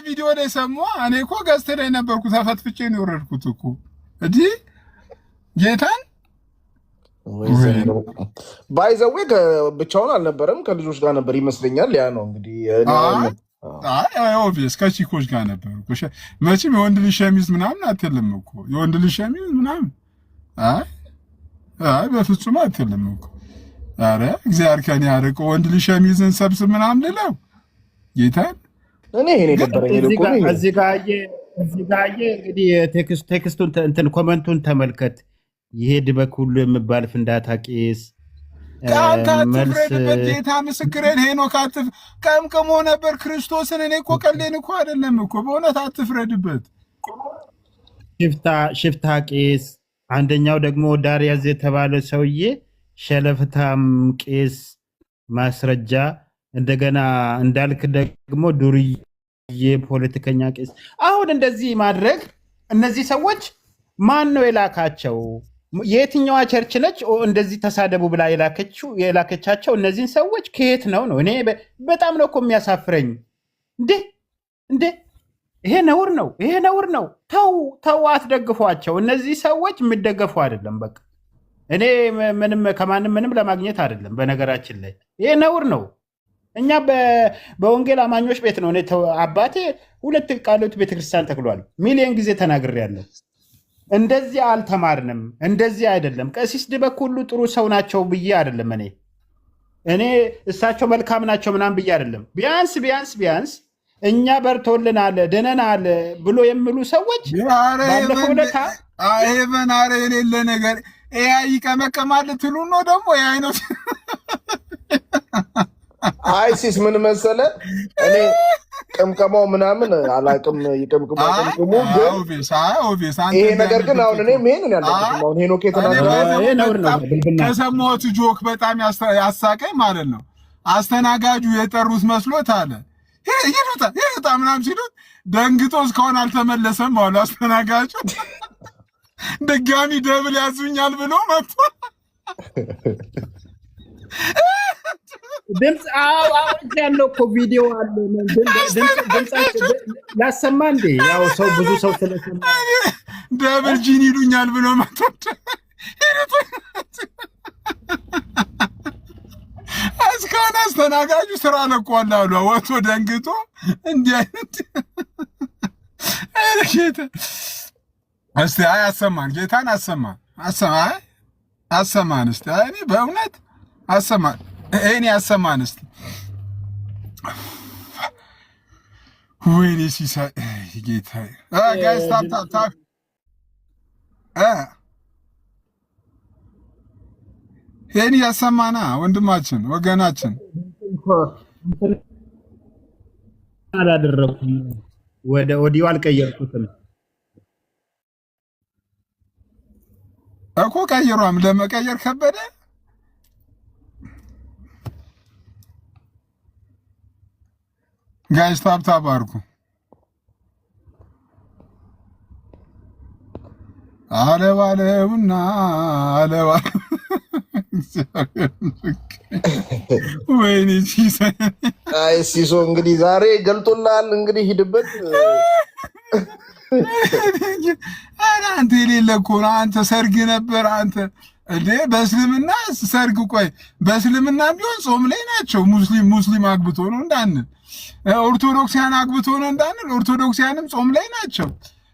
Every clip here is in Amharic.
ቪዲዮ ላይ ሰሙ። እኔ እኮ ገዝተ ላይ ነበርኩ፣ ተፈትፍቼ ነው የወረድኩት እኮ እንዴ ጌታን ባይዘዌ ብቻውን አልነበረም፣ ከልጆች ጋር ነበር ይመስለኛል። ያ ነው እንግዲህ ኦብቪየስ ከቺኮች ጋር ነበር እኮ። መቼም የወንድ ልጅ ሸሚዝ ምናምን አትልም እኮ የወንድ ልጅ ሸሚዝ ምናምን አይ በፍጹም አትልም እኮ። ኧረ እግዚአብሔር ከኔ ያርቀው ወንድ ልጅ ሸሚዝን ሰብስብ ምናምን ልለው ጌታን እኔ ይሄን የደበረኝ ልኩ ነው። እዚህ ጋር እንግዲህ ቴክስቱን እንትን ኮመንቱን ተመልከት። ይሄድ በኩሉ የሚባል ፍንዳታ ቄስ አትፍረድበት። ጌታ ምስክሬን ሄኖክ ቀምቅሞ ነበር ክርስቶስን። እኔ እኮ ቀልዴን እኮ አይደለም እኮ በእውነት አትፍረድበት። ሽፍታ ቄስ፣ አንደኛው ደግሞ ዳርያዝ የተባለ ሰውዬ ሸለፍታም ቄስ ማስረጃ፣ እንደገና እንዳልክ ደግሞ ዱርዬ ፖለቲከኛ ቄስ። አሁን እንደዚህ ማድረግ እነዚህ ሰዎች ማን ነው የላካቸው? የትኛዋ ቸርች ነች እንደዚህ ተሳደቡ ብላ የላከቻቸው? እነዚህን ሰዎች ከየት ነው? እኔ በጣም ነው እኮ የሚያሳፍረኝ። እንዴ ይሄ ነውር ነው፣ ይሄ ነውር ነው። ተው አትደግፏቸው። እነዚህ ሰዎች የሚደገፉ አይደለም። በቃ እኔ ምንም ከማንም ምንም ለማግኘት አይደለም። በነገራችን ላይ ይሄ ነውር ነው። እኛ በወንጌል አማኞች ቤት ነው። አባቴ 2 ቃሎት ቤተክርስቲያን ተክሏል። ሚሊዮን ጊዜ ተናግሬያለሁ። እንደዚህ አልተማርንም። እንደዚህ አይደለም። ቀሲስ ድበኩሉ ጥሩ ሰው ናቸው ብዬ አይደለም። እኔ እሳቸው መልካም ናቸው ምናምን ብዬ አይደለም። ቢያንስ እኛ በርቶልናል ድነናል ብሎ የሚሉ ሰዎች ባለፈው ለታ አይቨን አረ የሌለ ነገር ይቀመቀማል ትሉ ነው ደግሞ አይነት አይሲስ ምን መሰለ እኔ ቅምቀማው ምናምን አላቅም። ይቅምቅሙ ግን ይሄ ነገር ግን አሁን እኔ ምን ያለበት አሁን ሄኖክ ከሰማሁት ጆክ በጣም ያሳቀኝ ማለት ነው። አስተናጋጁ የጠሩት መስሎት አለ ይሉታ ምናምን ሲሉት ደንግጦ እስካሁን አልተመለሰም አሉ። አስተናጋጁ ድጋሚ ደብል ያዙኛል ብሎ መጥቶ ድምፅ አውጭ ያለው እኮ ቪዲዮ አለ። ድምፃቸው ላሰማ እንዴ? ያው ሰው ብዙ ሰው ስለሰማ ደብል ጂን ይሉኛል ብሎ መጥቶ እስካሁን አስተናጋጁ ስራ ለቋል አሉ። ወጥቶ ደንግጦ እንዲህ አይነት እስቲ አሰማን፣ ጌታን አሰማን እስቲ እኔ በእውነት አሰማን፣ እኔ አሰማን እስቲ። ወይኔ ሲሳይ ጌታዬ ጋይስ ታፕ ይሄን ያሰማና ወንድማችን ወገናችን አላደረኩም። ወደ ኦዲዮ አልቀየርኩትም እኮ ቀይሯም ለመቀየር ከበደ። ጋይስ ታፕ አድርጉ። አለባለውና ወይኔ ሲሶ እንግዲህ ዛሬ ገልጦላል። እንግዲህ ሂድበት። አንተ የሌለ እኮ ነው። አንተ ሰርግ ነበር አንተ እንዴ በእስልምና ሰርግ። ቆይ በእስልምና ቢሆን ጾም ላይ ናቸው። ሙስሊም አግብቶ ነው እንዳንል፣ ኦርቶዶክሲያን አግብቶ ነው እንዳንል፣ ኦርቶዶክሲያንም ጾም ላይ ናቸው።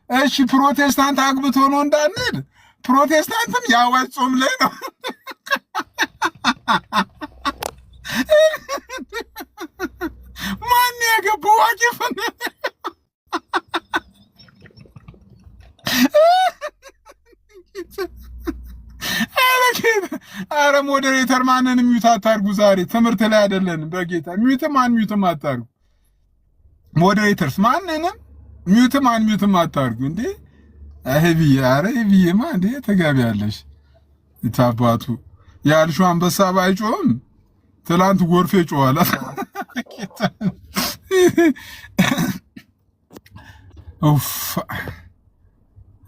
እሺ ፕሮቴስታንት አግብቶ ነው እንዳንል፣ ፕሮቴስታንትም የአዋጅ ጾም ላይ ነው። ማን ያገባው ዋቂፍ አረ ሞዴሬተር ማንን ሚዩት አታርጉ። ዛሬ ትምህርት ላይ አይደለንም። በጌታ ሚዩትም አታርጉ። ሞዴሬተርስ ማንንም ሚዩትም አታርጉ። እንዴ ይሄ ማ እንዴ ተጋቢያለሽ ይታባቱ ያልሽው አንበሳ ባይጮህም ትላንት ጎርፌ ጮኋላ። ኡፍ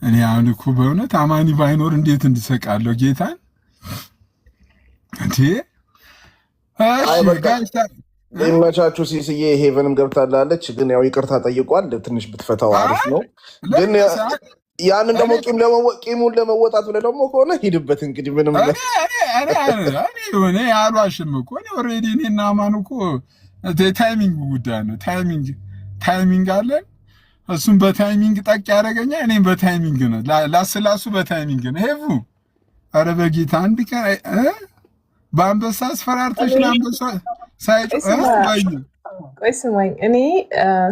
እኔ አሁን እኮ በእውነት አማኒ ባይኖር እንዴት እንድሰቃለሁ ጌታን እንዴ። ይመቻችሁ። ሲስዬ ሄቨንም ገብታላለች፣ ግን ያው ይቅርታ ጠይቋል። ትንሽ ብትፈታው አሪፍ ነው። ግን ያንን ደግሞ ቂሙን ለመወጣት ብለህ ደግሞ ከሆነ ሂድበት። እንግዲህ ምንም እኔ አልዋሽም እኮ ኦልሬዲ እኔና አማን እኮ ታይሚንግ ጉዳይ ነው። ታይሚንግ አለን። እሱም በታይሚንግ ጠቅ ያደረገኛል፣ እኔም በታይሚንግ ነው። ላስላሱ በታይሚንግ ነው። ሄቡ ኧረ በጌታ አንድ ቀን በአንበሳ አስፈራርተሽ ለአንበሳ ቆይ ስማኝ፣ እኔ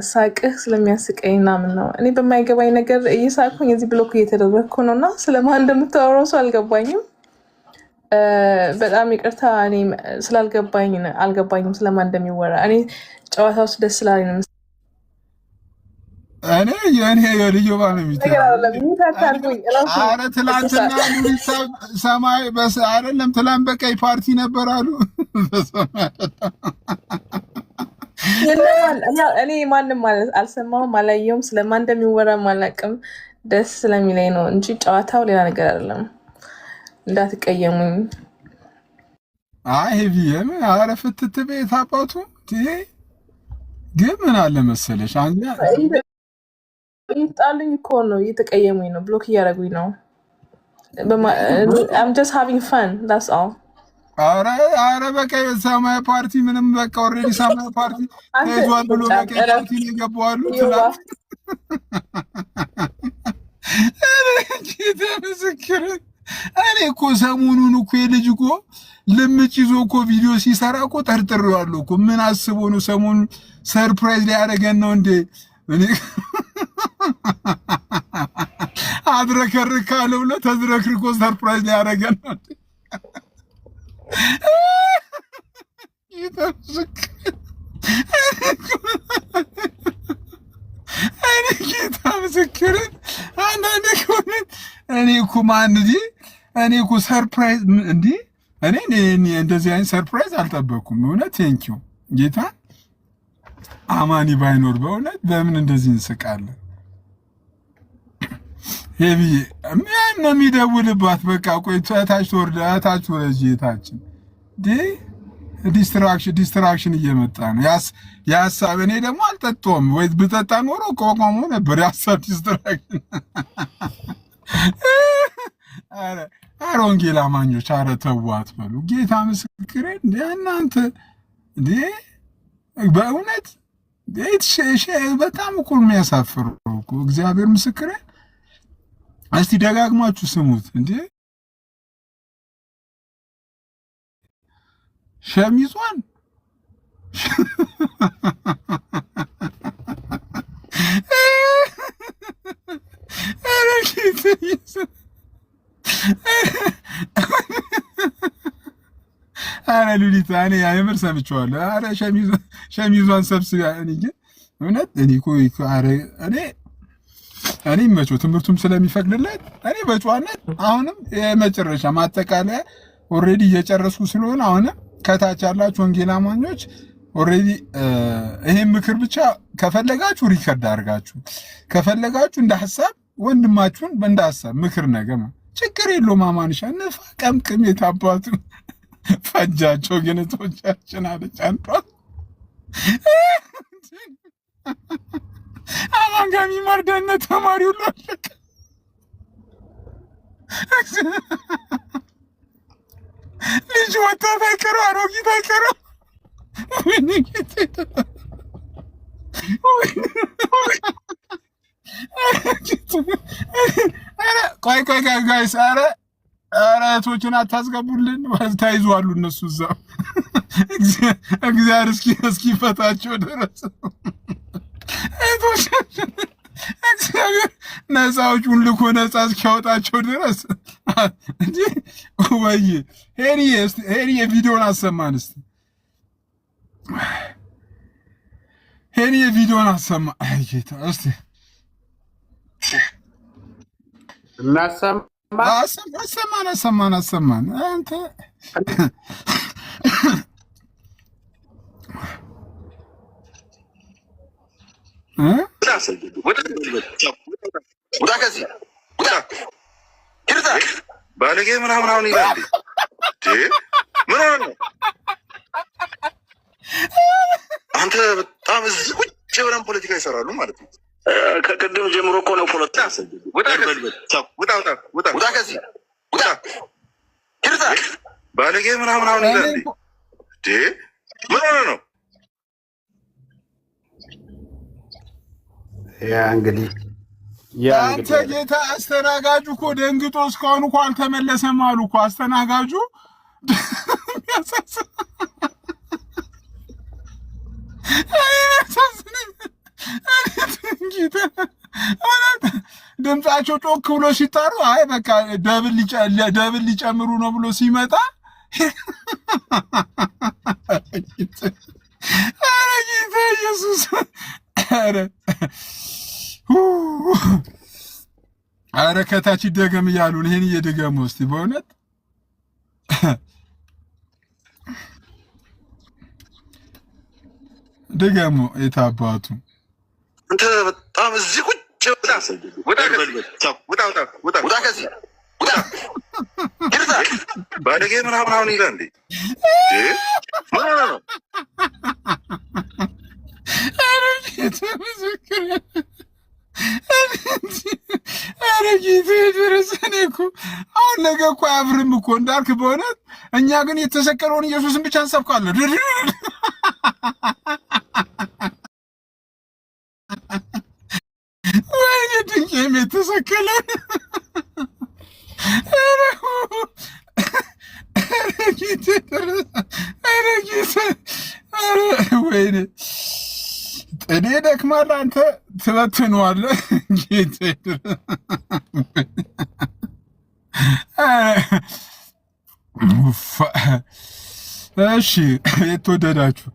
ሳቅህ ስለሚያስቀኝ ምናምን ነው። እኔ በማይገባኝ ነገር እየሳቅኩኝ እዚህ ብሎክ እየተደረግኩ ነው እና ስለማን እንደምታወራው ሰው አልገባኝም። በጣም ይቅርታ፣ እኔ አልገባኝም ስለማን እንደሚወራ። እኔ ጨዋታ ውስጥ ደስ ስላለኝ ነው። እኔ የልዩ ባለሚኧረ ትላንትና ሰማይ አይደለም ትላንት በቀይ ፓርቲ ነበር አሉ። እኔ ማንም ማለት አልሰማሁም፣ አላየሁም። ስለማን እንደሚወራም አላውቅም። ደስ ስለሚለኝ ነው እንጂ ጨዋታው ሌላ ነገር አይደለም። እንዳትቀየሙኝ። አይ ቪየም ኧረ ፍትት ቤት አባቱ ግን ምን አለ መሰለሽ ይጣሉኝ እኮ ነው፣ እየተቀየሙኝ ነው፣ ብሎክ እያደረጉኝ ነው። I'm just having fun, that's all. አረ በቀይ ሰማያዊ ፓርቲ ምንም በቃ ኦልሬዲ ሰማያዊ ፓርቲ ተይዟል ብሎ በቀይ ፓርቲ ነው የገባዋሉ። ጌታ ምስክር፣ እኔ እኮ ሰሞኑን እኮ የልጅ እኮ ልምጭ ይዞ እኮ ቪዲዮ ሲሰራ እኮ ጠርጥሬዋለሁ እኮ። ምን አስቦ ነው ሰሞኑን ሰርፕራይዝ ሊያደርገን ነው እንዴ? እኔ አድረከርካለሁ ብሎ ተዝረክርኮ ሰርፕራይዝ ሊያደርገን ነው እንዴ? እኔ ጌታ ምስክርን አንዳንድ ከሆነ እኔ እኮ እኔ እኮ ሰርፕራይዝ እንዲህ እኔ እንደዚህ አይነት ሰርፕራይዝ አልጠበኩም። እውነት ቴንኪው ጌታ። አማኒ ባይኖር በእውነት በምን እንደዚህ እንስቃለን? ሄቪዬ ምን ነው የሚደውልባት? በቃ ቆይ ታች ወርዳ ታች ወረጄታችን ዲስትራክሽን እየመጣ ነው። የሀሳብ እኔ ደግሞ አልጠጣሁም። ወይ ብጠጣ ኖሮ ቆቆሞ ነበር። የሀሳብ ዲስትራክሽን። ኧረ ወንጌል አማኞች ኧረ ተው አትበሉ። ጌታ ምስክሬ እናንተ በእውነት በጣም እኮ የሚያሳፍሩ እኮ እግዚአብሔር ምስክሬ። እስቲ ደጋግማችሁ ስሙት እንዴ! ሸሚዟን አረ ሉሊታ እኔ የምር ሰምቼዋለሁ። አረ ሸሚዟን ሰብስባ እውነት እኔ መቼው ትምህርቱም ስለሚፈቅድለት እኔ በጨዋነት አሁንም የመጨረሻ ማጠቃለያ ኦልሬዲ እየጨረስኩ ስለሆነ አሁንም ከታች ያላችሁ ወንጌል አማኞች ኦልሬዲ ይሄን ምክር ብቻ ከፈለጋችሁ ሪከርድ አድርጋችሁ ከፈለጋችሁ እንደ ሐሳብ ወንድማችሁን እንደ ሐሳብ ምክር ነገር ችግር የለውም። አማንሻ ነፋ ቀምቅም የታባቱ ፈጃቸው ግንቶቻችን አለች አንዷ። አማን ጋር የሚመርደነት ተማሪ ሁሉ አለቀ። ልጅ ወጣት አይቀረው አሮጊት አይቀረው። ቆይ ጋይስ፣ ኧረ እህቶችን አታስገቡልን፣ ተይዟሉ እነሱ እዛው እግዚአብሔር እስኪፈታቸው ድረስ እህቶቻችን እግዚአብሔር ነፃዎቹን ልኮ ነፃ እስኪያወጣቸው ድረስ እንጂ ወይ ሄሪዬ ቪዲዮን አሰማን እስቲ። ሄሪዬ ቪዲዮን አሰማ። አይ ጌታ እስቲ አሰማን አንተ ባለጌ ምናምን ይላል። ምን ሆነ? ይሰራሉ ማለት ነው። ከቅድም ጀምሮ እኮ ነው ፖለቲካ። ውጣ ከዚህ ውጣ ባለጌ ምናምን አሁን ይላል እንዴ? ምን ሆነ ነው? ያ እንግዲህ አንተ ጌታ አስተናጋጁ እኮ ደንግጦ እስካሁን እኮ አልተመለሰም አሉ እኮ አስተናጋጁ። ድምጻቸው ጮክ ብሎ ሲጠሩ አይ በቃ ደብል ሊጨምሩ ነው ብሎ ሲመጣ ኧረ ጌታ ኢየሱስ ኧረ ከታች ይደገም እያሉን ይሄን እየደገሙ እስቲ በእውነት ደገሙ የታባቱ አንተ በጣም እዚህ ቁጭ ውጣ ከዚህ ባለጌ ምናምን አሁን ይላል እንዴ? ምን ሆነ ነው? ኧረ ጌታ ድረስ እኔ እኮ አሁን ነገ እኮ አያፍርም እኮ እንዳልክ በእውነት እኛ ግን የተሰቀለውን ኢየሱስን ብቻ እንሰብካለን። ወይኔ ድንቄም የተሰቀለውን ጌታ ድረስ ጌታ ወይኔ እኔ ደክማል አንተ ትበትነዋለህ። ጌታ እሺ የተወደዳችሁ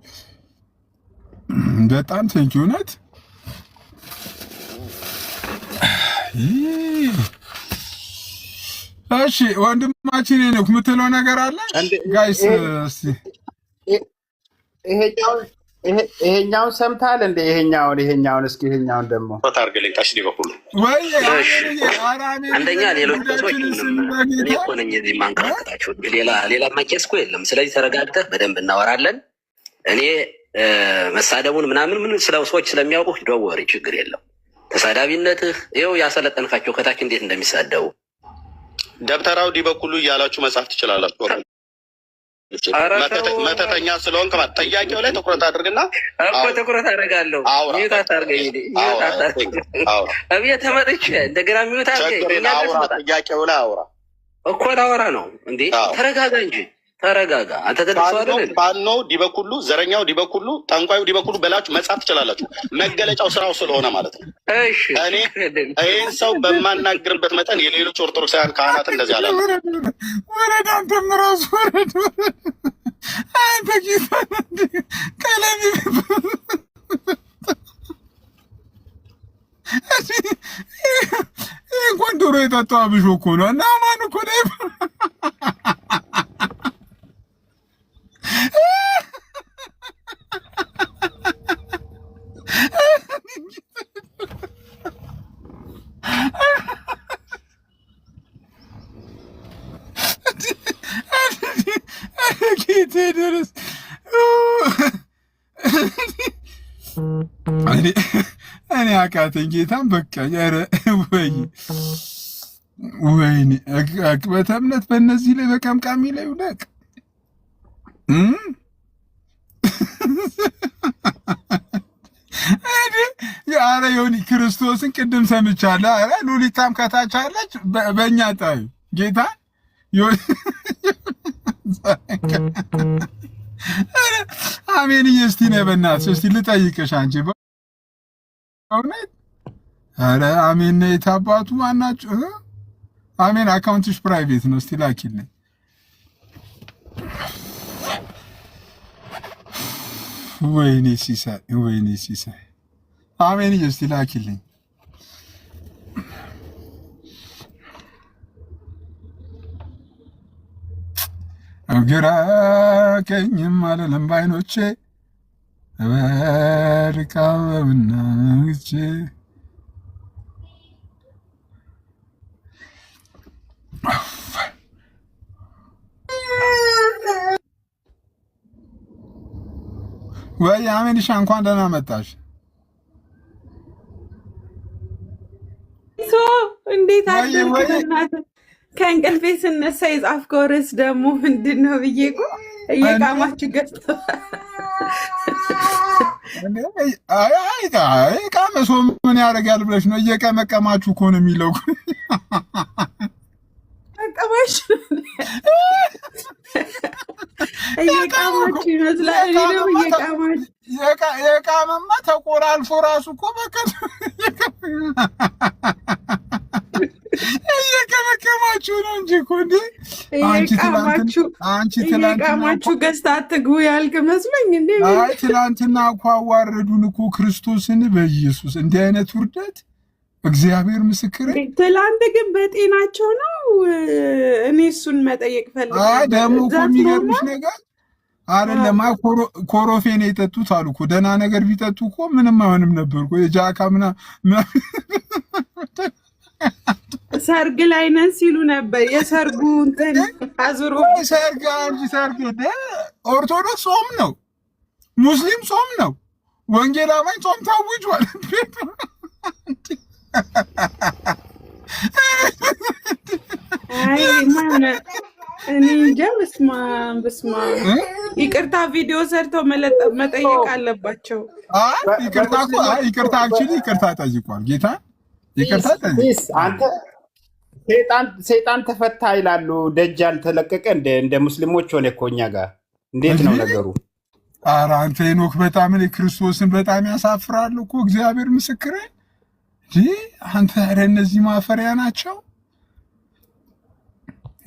በጣም ቴንኪ እውነት እሺ ወንድማችን ነው የምትለው ነገር አለ ጋይስ? እስቲ ይሄኛውን ሰምታል እንደ ይሄኛውን እስኪ ይሄኛውን ደግሞ ታርገለኝ ታሽ ሊበኩሉ ወይ አንደኛ ሌሎች ሰዎች እኔ እኮ ነኝ እዚህ ማንከራከታችሁ ሌላ ማቄስ እኮ የለም። ስለዚህ ተረጋግተህ በደንብ እናወራለን። እኔ መሳደቡን ምናምን ምን ስለ ሰዎች ስለሚያውቁ ደወሪ ችግር የለም። ተሳዳቢነትህ ይኸው ያሰለጠንካቸው ከታች እንዴት እንደሚሳደቡ ደብተራው ዲበኩሉ እያላችሁ መጻፍ ትችላላችሁ። መተተኛ ስለሆንክ ጥያቄው ላይ ትኩረት አድርግና እኮ ትኩረት አደርጋለሁ። ሚዩት አታርገኝ እቤት ተመጥቼ እንደገና ሚዩት አድርገኝ። ጥያቄው ላይ አውራ እኮ ላወራ ነው እንዴ? ተረጋጋ እንጂ ተረጋጋ። አንተ ተደስቷል። ፋኖ ዲበኩሉ፣ ዘረኛው ዲበኩሉ፣ ጠንቋዩ ዲበኩሉ በላችሁ መጻፍ ትችላላችሁ። መገለጫው ስራው ስለሆነ ማለት ነው። እሺ እኔ ይህን ሰው በማናገርበት መጠን የሌሎች ኦርቶዶክሳውያን ካህናት እንደዚህ አለ። ወረድ አንተም ራሱ ወረድ አንተ ጌታ ቀለሚ እንኳን ዶሮ የጠጣው አብሾ እኮ ነው እና ማን እኮ ነው ድረስ እኔ አቃተኝ ጌታን በቃ ኧረ ወይኔ አቅበተ እምነት በእነዚህ ላይ በቀምቃሚ ላይ ውደቅ። ኧረ ዮኒ ክርስቶስን ቅድም ሰምቻለሁ። ኧረ ሉሊታም ከታች አለች። በእኛ ጣዩ ጌታ አሜንዬ እስቲ ነይ በእናትሽ እስቲ ልጠይቅሽ አንቺ በእውነት ኧረ አሜን ነይ የታባቱ ማናችሁ አሜን አካውንትሽ ፕራይቬት ነው እስቲ ላኪልኝ ወይኔ ሲሳይ አሜንዬ እስቲ ላኪልኝ ግራ ቀኝም አልልም ባይኖቼ በድካምና ግቼ ወይ አሜንሻ እንኳን ደህና መጣሽ። እንዴት አደርክ? ከእንቅልፌ ስነሳ የጻፍከው ርዕስ ደግሞ ምንድን ነው ብዬ እኮ እየቃማችሁ ገዝተ ቃመ ሰው ምን ያደርጋል ብለሽ ነው? እየቀመቀማችሁ እኮ ነው የሚለው። እየቃማችሁ ይመስላል። የቃመማ ተቆላልፎ ራሱ እኮ በቃ እየቀመቀማችሁ ነው እንጂ እኮ እንደ እየቃማችሁ ገዝታ አትግቡ ያልክ መስሎኝ እንዴ? አይ ትናንትና እኮ አዋረዱን እኮ ክርስቶስን በኢየሱስ እንዲህ አይነት ውርደት እግዚአብሔር ምስክር። ትላንት ግን በጤናቸው ነው። እኔ እሱን መጠየቅ ፈልጋለሁ። አይ ደግሞ እኮ የሚገርምሽ ነገር አይደለም ኮሮፌ ነው የጠጡት አሉ እኮ። ደህና ነገር ቢጠጡ እኮ ምንም አይሆንም ነበር እኮ። የጃካ ሰርግ ላይ ነን ሲሉ ነበር። የሰርጉ እንትን አዙሮ ሰርግ አንጂ ሰርግ ኦርቶዶክስ ጾም ነው፣ ሙስሊም ጾም ነው፣ ወንጌል አማኝ ጾም ታውጇል። አይ ማነ እኔ እንጃ። በስማ ይቅርታ ቪዲዮ ሰርተው መጠየቅ አለባቸው። ይቅርታ አክቹሊ ይቅርታ ጠይቋል ጌታ ይቅርታ ጠይቅ። አንተ ሰይጣን ተፈታ ይላሉ። ደጅ አልተለቀቀ እንደ ሙስሊሞች ሆነ እኮ እኛ ጋር እንዴት ነው ነገሩ? ኧረ አንተ ሄኖክ በጣም እኔ ክርስቶስን በጣም ያሳፍራሉ እኮ እግዚአብሔር ምስክሬ። አንተ ኧረ እነዚህ ማፈሪያ ናቸው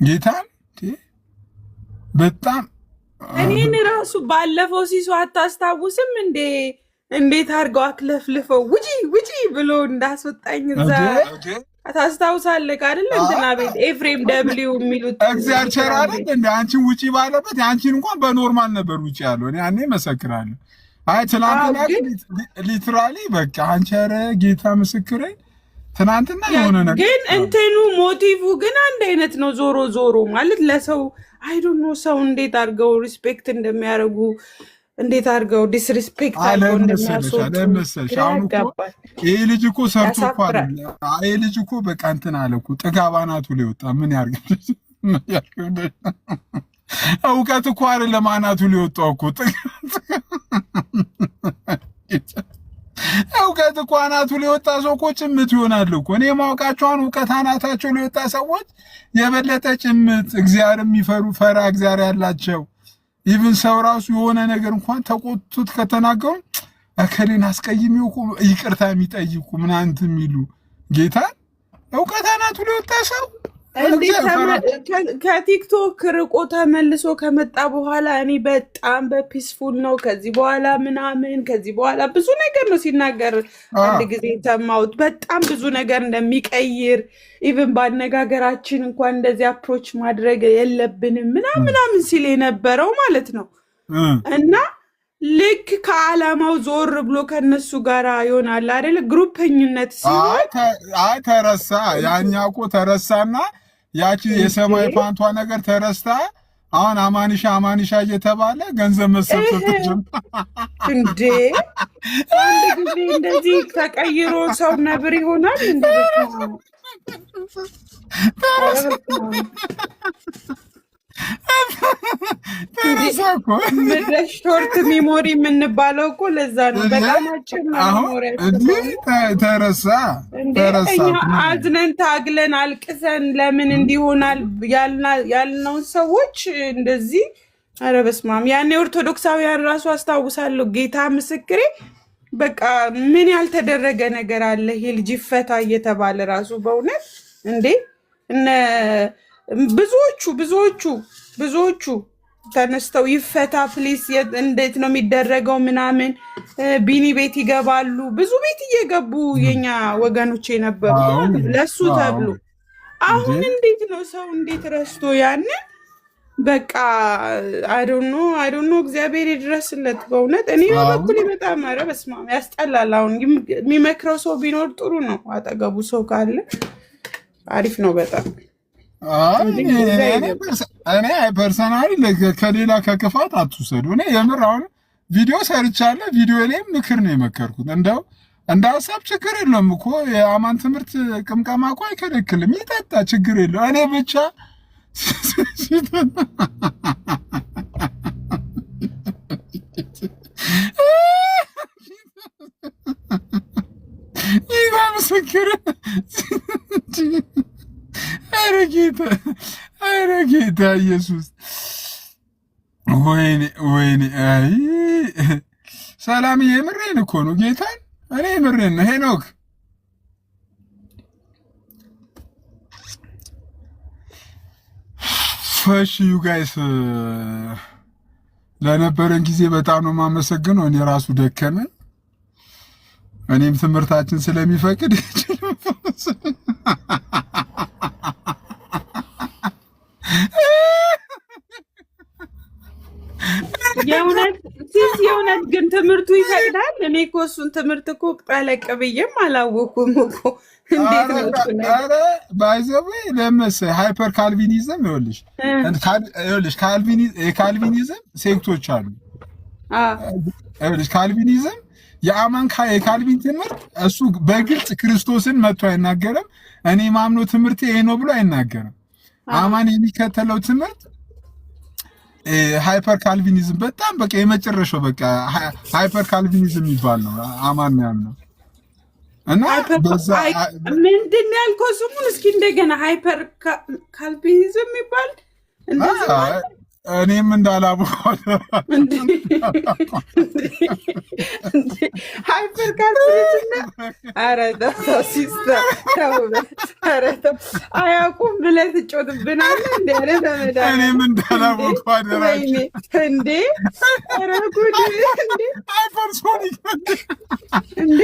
ጌታን በጣም እኔን ራሱ ባለፈው ሲሱ አታስታውስም እንዴ? እንዴት አድርገው አክለፍልፈው ውጪ ብሎ እንዳስወጣኝ እዛ ታስታውሳለህ አይደል? እንትና ቤት ኤፍሬም ደብሊው የሚሉት እግዚአብሔር ቸር አይደል እንዴ? አንቺን ውጪ ባለበት አንቺን እንኳን በኖርማል ነበር ውጪ ያለው። እኔ ያኔ መሰክራለሁ። አይ ትናንትና ሊትራሊ በቃ አንቺ ኧረ ጌታ ምስክሬ ትናንትና የሆነ ነገር ግን እንትኑ ሞቲቭ ግን አንድ አይነት ነው። ዞሮ ማለት ለሰው አይ ዶንት ኖ ሰው እንዴት አድርገው ሪስፔክት እንደሚያደርጉ እንዴት አድርገው ዲስሪስፔክት አድርገው እንደሚያስወጡ ይሄ ልጅ እኮ ሰርቶ እኮ አይደል? ይሄ ልጅ እኮ በቃ እንትን አለ እኮ ጥጋብ አናቱ ላይ ወጣ። ምን ያርግ? እውቀት እኮ አይደለም አናቱ ላይ ወጣው እኮ እውቀት እኮ አናቱ ላይ ወጣ ሰው እኮ ጭምት ይሆናል እኮ። እኔ ማውቃቸውን እውቀት አናታቸው ላይ ወጣ ሰዎች የበለጠ ጭምት እግዚአብሔር የሚፈሩ ፈራ እግዚአብሔር ያላቸው ኢቭን ሰው ራሱ የሆነ ነገር እንኳን ተቆጥቶት ከተናገሩ እከሌን አስቀይሜው እኮ ይቅርታ የሚጠይቁ ምናንት የሚሉ ጌታ እውቀት አናቱ ላይ ወጣ ሰው ከቲክቶክ ርቆ ተመልሶ ከመጣ በኋላ እኔ በጣም በፒስፉል ነው ከዚህ በኋላ ምናምን ከዚህ በኋላ ብዙ ነገር ነው ሲናገር አንድ ጊዜ ሰማሁት። በጣም ብዙ ነገር እንደሚቀይር ኢቭን ባነጋገራችን እንኳን እንደዚህ አፕሮች ማድረግ የለብንም ምናምን ሲል የነበረው ማለት ነው። እና ልክ ከዓላማው ዞር ብሎ ከነሱ ጋር ይሆናል አይደል? ግሩፕኝነት ሲሆን ተረሳ። ያኛ እኮ ተረሳና ያቺ የሰማይ ፓንቷ ነገር ተረስታ አሁን አማኒሻ እየተባለ ገንዘብ መሰብሰብ ተጀመረ እንዴ! አንድ ጊዜ እንደዚህ ተቀይሮ ሰው ነብር ይሆናል እንዴ? ሾርት ሚሞሪ የምንባለው እኮ ለዛ ነው። በጣም አጭር ሚሞሪ ተረሳ። አዝነን ታግለን አልቅሰን ለምን እንዲሆናል ያልነውን ሰዎች እንደዚህ ኧረ በስመ አብ። ያኔ ኦርቶዶክሳውያን ራሱ አስታውሳለሁ። ጌታ ምስክሬ በቃ ምን ያልተደረገ ነገር አለ ይሄ ልጅ ይፈታ እየተባለ ራሱ በእውነት እንዴ እነ ብዙዎቹ ተነስተው ይፈታ ፕሊስ፣ እንዴት ነው የሚደረገው ምናምን ቢኒ ቤት ይገባሉ። ብዙ ቤት እየገቡ የኛ ወገኖች የነበሩ ለሱ ተብሎ አሁን እንዴት ነው ሰው እንዴት ረስቶ ያንን በቃ አይ ዶንት ኖ እግዚአብሔር ይድረስለት በእውነት። እኔ በበኩሌ በጣም ኧረ በስመ አብ ያስጠላል። አሁን የሚመክረው ሰው ቢኖር ጥሩ ነው። አጠገቡ ሰው ካለ አሪፍ ነው በጣም። እኔ ፐርሰናሊ ከሌላ ከክፋት አትውሰዱ። እኔ የምር አሁን ቪዲዮ ሰርቻለሁ። ቪዲዮ ላይ ምክር ነው የመከርኩት። እንደው እንደ ሀሳብ ችግር የለውም እኮ የአማን ትምህርት ቅምቀማ እኮ አይከለክልም። ይጠጣ ችግር የለው። እኔ ብቻ ይህ ምስክር ኧረ ጌታ ኢየሱስ ወይኔ ወይኔ። አይ ሰላምዬ የምሬን እኮ ነው ጌታን እኔ የምሬን ነው። ሄኖክ ፈሽ ዩ ጋይስ ለነበረን ጊዜ በጣም ነው የማመሰግነው። እኔ ራሱ ደከመን። እኔም ትምህርታችን ስለሚፈቅድ የእውነት ግን ትምህርቱ ይፈቅዳል። እኔ እኮ እሱን ትምህርት እኮ ጠለቅ ብዬም አላወኩም እኮ። እንዴት ነው ባይዘዌ ለመሰለኝ ሃይፐር ካልቪኒዝም ይኸውልሽ የካልቪኒዝም ሴክቶች አሉ። ይኸውልሽ ካልቪኒዝም የካልቪን ትምህርት እሱ በግልጽ ክርስቶስን መጥቶ አይናገርም። እኔ ማምኖ ትምህርት ይሄ ነው ብሎ አይናገርም። አማን የሚከተለው ትምህርት ሃይፐር ካልቪኒዝም በጣም በቃ የመጨረሻው በቃ ሃይፐር ካልቪኒዝም የሚባል ነው አማን ያምነው እና በዛ ምንድን ነው ያልከው ስሙን እስኪ እንደገና ሃይፐር ካልቪኒዝም የሚባል እንደዛ እኔም እንዳላቦል ሃይፐር ካልቪኒዝም ኧረ ተው ሲስተር ተው ኧረ ተው አያውቁም ብለህ ትጮትብናለህ እንደ ኧረ ተመዳለህ እኔም እንዳላቦል አደራችሁ እንዴ ኧረ ጉድ እንዴ ሃይፐር ሶኒክ እንዴ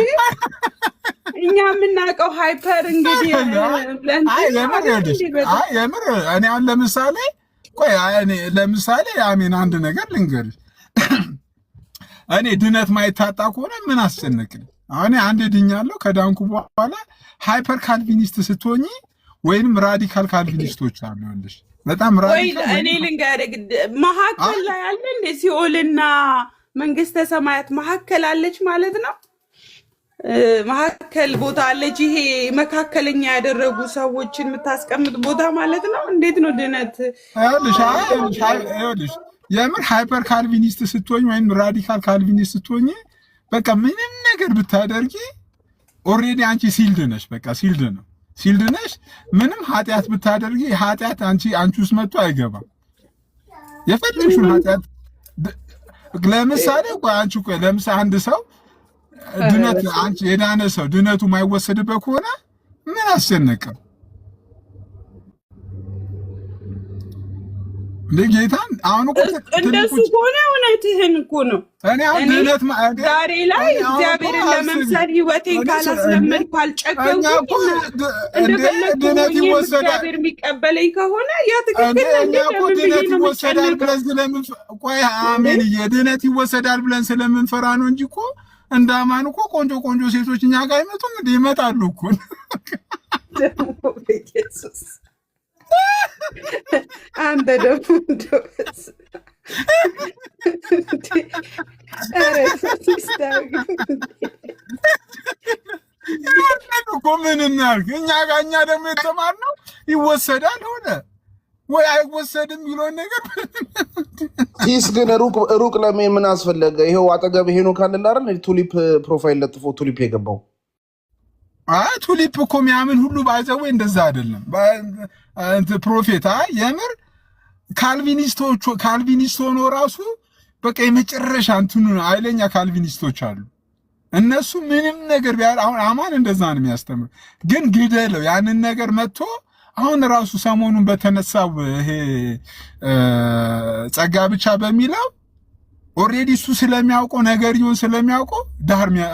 እኛ የምናውቀው ሃይፐር እንግዲህ የምር እኔ አሁን ለምሳሌ ቆይ እኔ ለምሳሌ አሜን አንድ ነገር ልንገርሽ። እኔ ድነት ማይታጣ ከሆነ ምን አስጨነቅኝ? እኔ አንዴ ድኛለሁ። ከዳንኩ በኋላ ሃይፐር ካልቪኒስት ስትሆኚ ወይንም ራዲካል ካልቪኒስቶች አሉ ልሽ በጣም ራዲካል እኔ ልንገርህ መሀከል ላይ አለ እንደ ሲኦልና መንግስተ ሰማያት መሀከል አለች ማለት ነው። መሀከል ቦታ አለች። ይሄ መካከለኛ ያደረጉ ሰዎችን የምታስቀምጥ ቦታ ማለት ነው። እንዴት ነው ድነት? ይኸውልሽ የምር ሃይፐር ካልቪኒስት ስትሆኝ ወይም ራዲካል ካልቪኒስት ስትሆኝ በቃ ምንም ነገር ብታደርጊ ኦልሬዲ አንቺ ሲልድ ነሽ። በቃ ሲልድ ነው፣ ሲልድ ነሽ። ምንም ኃጢአት ብታደርጊ ኃጢአት አንቺ ውስጥ መጥቶ አይገባም። የፈለግሽውን ኃጢአት ለምሳሌ ለምሳሌ አንድ ሰው ድነት አንቺ የዳነ ሰው ድነቱ ማይወሰድበት ከሆነ ምን አስጨነቀው? ለጌታን አሁን እኮ እንደሱ ከሆነ እውነትህን እኮ ነው። እኔ አሁን ድነት ዛሬ ላይ እግዚአብሔርን ለመምሰል ህይወቴን ካላስለመድኩ ካልጨከንኩ ድነት ይወሰዳል። እግዚአብሔር የሚቀበለኝ ከሆነ ያ ትክክል ነው። ድነት ይወሰዳል ብለን ስለምን ቆይ አሜን ድነት ይወሰዳል ብለን ስለምንፈራ ነው እንጂ እኮ እንደ አማን እኮ ቆንጆ ቆንጆ ሴቶች እኛ ጋር አይመጡም እንዴ? ይመጣሉ እኮ ኢየሱስ። አንተ ደግሞ እንደውስ እኮ ምን እናድርግ እኛ ደግሞ የተማርነው ይወሰዳል ሆነ ወይ አይወሰድም የሚለውን ነገር ቲስ ግን ሩቅ ለምን ምን አስፈለገ? ይሄው አጠገብ ሄኖክ አለ አይደል? ቱሊፕ ፕሮፋይል ለጥፎ ቱሊፕ የገባው ቱሊፕ እኮ የሚያምን ሁሉ ባይዘው እንደዛ አይደለም። ፕሮፌት የምር ካልቪኒስት ሆኖ ራሱ በቃ የመጨረሻ እንትኑ አይለኛ ካልቪኒስቶች አሉ። እነሱ ምንም ነገር አሁን አማን እንደዛ ነው የሚያስተምር። ግን ግደለው ያንን ነገር መጥቶ አሁን ራሱ ሰሞኑን በተነሳው ይሄ ጸጋ ብቻ በሚለው ኦሬዲ እሱ ስለሚያውቀው ነገር ይሁን ስለሚያውቀው ዳርሚያ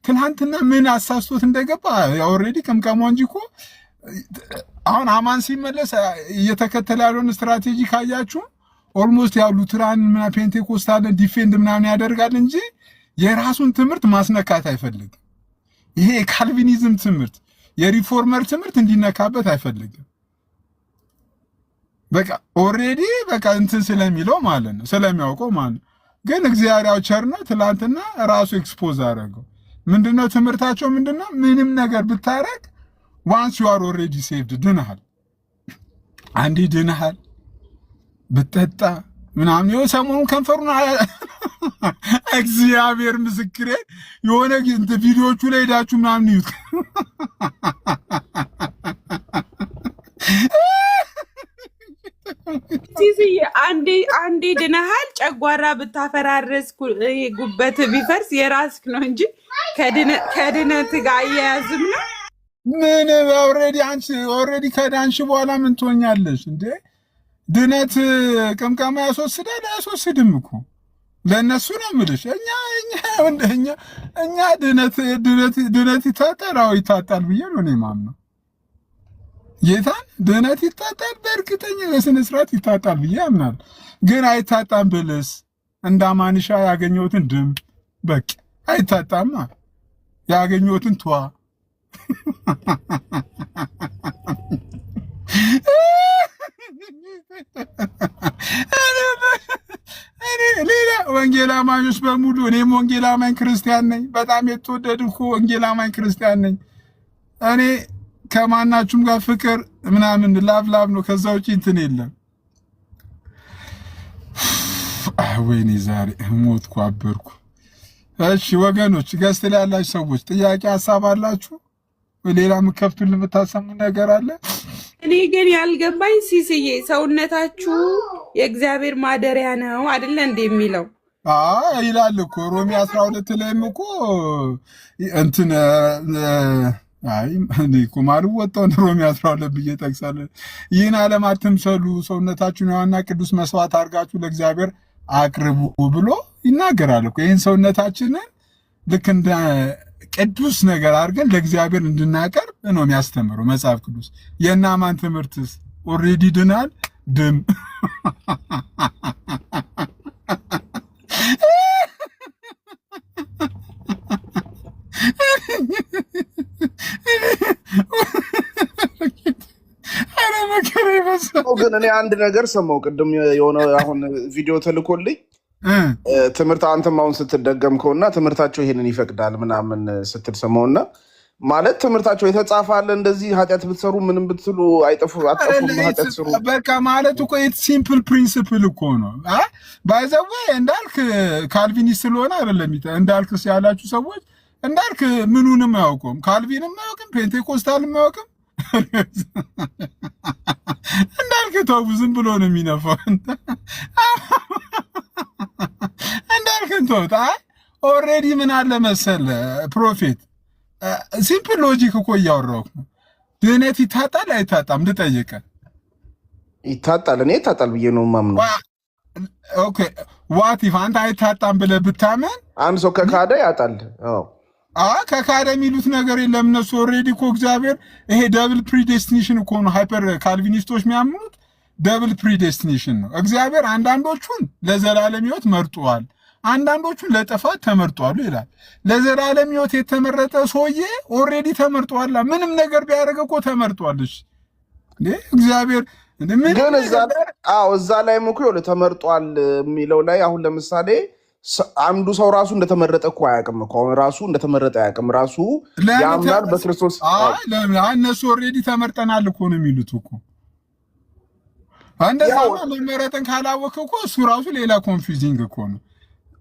ትናንትና ምን አሳስቶት እንደገባ ኦሬዲ ቅምቀማው እንጂ እኮ አሁን አማን ሲመለስ እየተከተለ ያለውን ስትራቴጂ ካያችሁ ኦልሞስት ያው ሉትራን እና ፔንቴኮስታልን ዲፌንድ ምናምን ያደርጋል እንጂ የራሱን ትምህርት ማስነካት አይፈልግም። ይሄ የካልቪኒዝም ትምህርት የሪፎርመር ትምህርት እንዲነካበት አይፈልግም። በቃ ኦሬዲ በቃ እንትን ስለሚለው ማለት ነው ስለሚያውቀው ማለት ነው። ግን እግዚአብሔር ቸር ነው። ትላንትና ራሱ ኤክስፖዝ አደረገው። ምንድነው ትምህርታቸው? ምንድነው? ምንም ነገር ብታረግ once you are already saved ድነሃል። አንዴ ድነሃል ብትጠጣ ምናምን የሆነ ሰሞኑን ከንፈሩን እግዚአብሔር ምስክሬ የሆነ ቪዲዮቹ ላይ ሄዳችሁ ምናምን ይዩት። ሲሲዬ አንዴ ድነሃል። ጨጓራ ብታፈራረስ ጉበት ቢፈርስ የራስክ ነው እንጂ ከድነት ጋር አያያዝም ነው። ምን ኦልሬዲ ከዳንሽ በኋላ ምን ትሆኛለሽ እንዴ? ድነት ቅምቀማ ያስወስዳል? አያስወስድም እኮ ለእነሱ ነው የምልሽ። እኛ ድነት ይታጣል። አዎ ይታጣል ብዬ ነው እኔ የማምነው። ጌታን ድነት ይታጣል፣ በእርግጠኛ በስነ ስርዓት ይታጣል ብዬ አምናለሁ። ግን አይታጣም ብልስ እንዳማንሻ ያገኘሁትን ድም በቃ አይታጣማ። ያገኘሁትን ቷ ሌላ ወንጌል አማኞች በሙሉ እኔም ወንጌል አማኝ ክርስቲያን ነኝ። በጣም የተወደድኩ ወንጌል አማኝ ክርስቲያን ነኝ። እኔ ከማናችሁም ጋር ፍቅር ምናምን ላቭ ነው። ከዛ ውጪ እንትን የለም። ወይኔ ዛሬ ሞትኩ፣ አበርኩ። እሺ ወገኖች፣ ገስት ላይ ያላችሁ ሰዎች ጥያቄ ሀሳብ አላችሁ? ሌላ ምከፍቱን የምታሰሙ ነገር አለ? እኔ ግን ያልገባኝ ሲስዬ ሰውነታችሁ የእግዚአብሔር ማደሪያ ነው አይደለ እንደ የሚለው ይላል እኮ ሮሜ 12 ላይም እኮ እንትን እኮ ማልወጣው ሮሜ 12 ብዬ ጠቅሳለሁ። ይህን ዓለም አትምሰሉ፣ ሰውነታችሁን ሕያውና ቅዱስ መስዋዕት አድርጋችሁ ለእግዚአብሔር አቅርቡ ብሎ ይናገራል እኮ። ይህን ሰውነታችንን ልክ እንደ ቅዱስ ነገር አድርገን ለእግዚአብሔር እንድናቀርብ ነው የሚያስተምረው መጽሐፍ ቅዱስ። የናማን ትምህርትስ ኦልሬዲ ድናል ድም ግን እኔ አንድ ነገር ሰማሁ ቅድም የሆነ አሁን ቪዲዮ ተልኮልኝ ትምህርት አንተም አሁን ስትደገምከውና ትምህርታቸው ይሄንን ይፈቅዳል ምናምን ስትል ሰማሁና ማለት ትምህርታቸው የተጻፋለ እንደዚህ ኃጢአት ብትሰሩ ምንም ብትሉ አጠፉም ኃጢአት ሰሩ በቃ ማለት እኮ ኢትስ ሲምፕል ፕሪንሲፕል እኮ ነው። ባይዘው እንዳልክ ካልቪኒስት ስለሆነ አይደለም እንዳልክ ያላችሁ ሰዎች እንዳልክ ምኑንም አያውቁም፣ ካልቪንም አያውቅም፣ ፔንቴኮስታልም አያውቅም። እንዳልክ ተው ዝም ብሎ ነው የሚነፋው። እንዳልክን ተውት። ኦልሬዲ ምን አለ መሰለ ፕሮፌት ሲምፕል ሎጂክ እኮ እያወራሁ ነው። ድህነት ይታጣል አይታጣም? ልጠይቀ ይታጣል። እኔ ይታጣል ብዬ ነው የማምነው። ኦኬ ዋት ኢፍ አንተ አይታጣም ብለህ ብታመን አንድ ሰው ከካደ ያጣል። ከካደ የሚሉት ነገር የለም እነሱ። ኦልሬዲ እኮ እግዚአብሔር ይሄ ደብል ፕሪዴስቲኔሽን እኮ ነው ሃይፐር ካልቪኒስቶች የሚያምኑት። ደብል ፕሪዴስቲኔሽን ነው። እግዚአብሔር አንዳንዶቹን ለዘላለም ሕይወት መርጧል፣ አንዳንዶቹን ለጥፋት ተመርጧሉ ይላል። ለዘላለም ሕይወት የተመረጠ ሰውዬ ኦልሬዲ ተመርጧል። ምንም ነገር ቢያደርግ እኮ ተመርጧልሽ እንዴ እግዚአብሔር። ግን እዛ ላይ እኮ ተመርጧል የሚለው ላይ አሁን ለምሳሌ አንዱ ሰው ራሱ እንደተመረጠ እኮ አያውቅም እኮ። አሁን ራሱ እንደተመረጠ አያውቅም። ራሱ ያምናል በክርስቶስ። እነሱ ኦልሬዲ ተመርጠናል እኮ ነው የሚሉት እኮ። እንደዛ መመረጥን ካላወቅ እኮ እሱ ራሱ ሌላ ኮንፊውዚንግ እኮ ነው።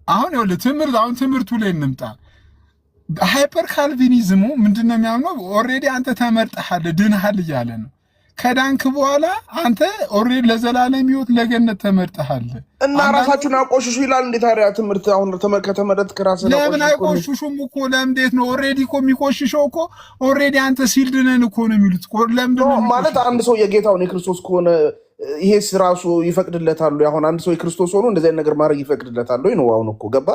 አሁን ትምህርቱ ላይ እንምጣ። ሃይፐር ካልቪኒዝሙ ምንድነው የሚያምነው? ኦልሬዲ አንተ ተመርጠሃል ድንሃል እያለ ነው። ከዳንክ በኋላ አንተ ኦልሬዲ ለዘላለም ሕይወት ለገነት ተመርጠሃል እና ራሳችሁን አቆሽሹ ይላል። እንዴት ታዲያ ትምህርት አሁን ከተመረጥክ ራስህን ለምን አይቆሽሹም እኮ? ለምንዴት ነው ኦልሬዲ እኮ የሚቆሽሸው እኮ ኦልሬዲ አንተ ሲልድ ነን እኮ ነው የሚሉት። ለምንድን ነው ማለት አንድ ሰው የጌታውን የክርስቶስ ከሆነ ይሄስ ራሱ ይፈቅድለታል? አሁን አንድ ሰው የክርስቶስ ሆኖ እንደዚህ አይነት ነገር ማድረግ ይፈቅድለታል ወይ ነው? አሁን እኮ ገባ።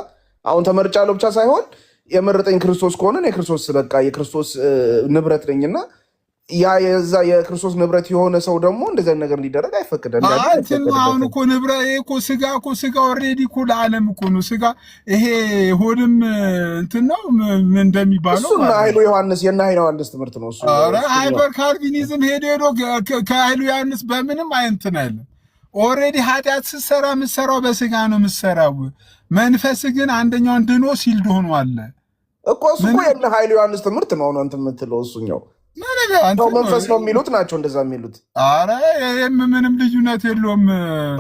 አሁን ተመርጫለሁ ብቻ ሳይሆን የመረጠኝ ክርስቶስ ከሆነ የክርስቶስ በቃ የክርስቶስ ንብረት ነኝና የዛ የክርስቶስ ንብረት የሆነ ሰው ደግሞ እንደዚህ ነገር እንዲደረግ አይፈቅድም። አሁን እኮ ንብረት እኮ ስጋ ኦልሬዲ እኮ ለዓለም እኮ ነው ስጋ። ይሄ ሆድም እንትን ነው እንደሚባለው እሱና ኃይሉ ዮሐንስ የና ኃይሉ ዮሐንስ ትምህርት ነው እሱ። ሃይፐር ካልቪኒዝም ሄዶ ከኃይሉ ዮሐንስ በምንም አይንትን አይደለም። ኦልሬዲ ኃጢአት ስትሰራ የምትሰራው በስጋ ነው የምትሰራው። መንፈስ ግን አንደኛውን ድኖ ሲልድ ሆኖ አለ። እኮ እሱ እኮ የእነ ኃይለ ዮሐንስ ትምህርት ነው። አሁን አንተ የምትለው እሱኛው ሰው መንፈስ ነው የሚሉት ናቸው እንደዛ የሚሉት። አረ ምንም ልዩነት የለውም።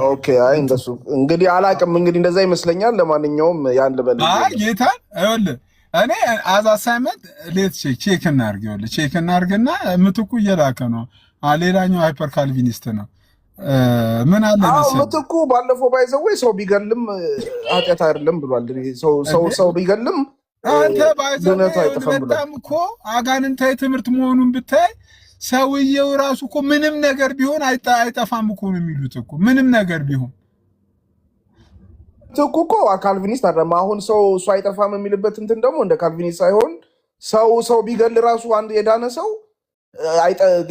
ኦኬ አይ እንደሱ እንግዲህ አላውቅም። እንግዲህ እንደዛ ይመስለኛል። ለማንኛውም ያን ልበል ጌታ ይኸውልህ እኔ አዝ አሳይመንት ሌት ቼክ እናድርግ። ይኸውልህ ቼክ እናድርግና ምትኩ እየላከ ነው። ሌላኛው ሃይፐር ካልቪኒስት ነው። ምን አለ መሰለህ ምትኩ ባለፈው ባይዘው ሰው ቢገልም ኃጢአት አይደለም ብሏል። ሰው ቢገልም አንተ ባይዘው በጣም እኮ አጋንንታዊ ትምህርት መሆኑን ብታይ ሰውየው ራሱ እኮ ምንም ነገር ቢሆን አይጠፋም እኮ ነው የሚሉት እኮ ምንም ነገር ቢሆን ምትኩ እኮ ካልቪኒስት አይደለም። አሁን ሰው እሱ አይጠፋም የሚልበት እንትን ደግሞ እንደ ካልቪኒስት ሳይሆን ሰው ቢገል ራሱ አንድ የዳነ ሰው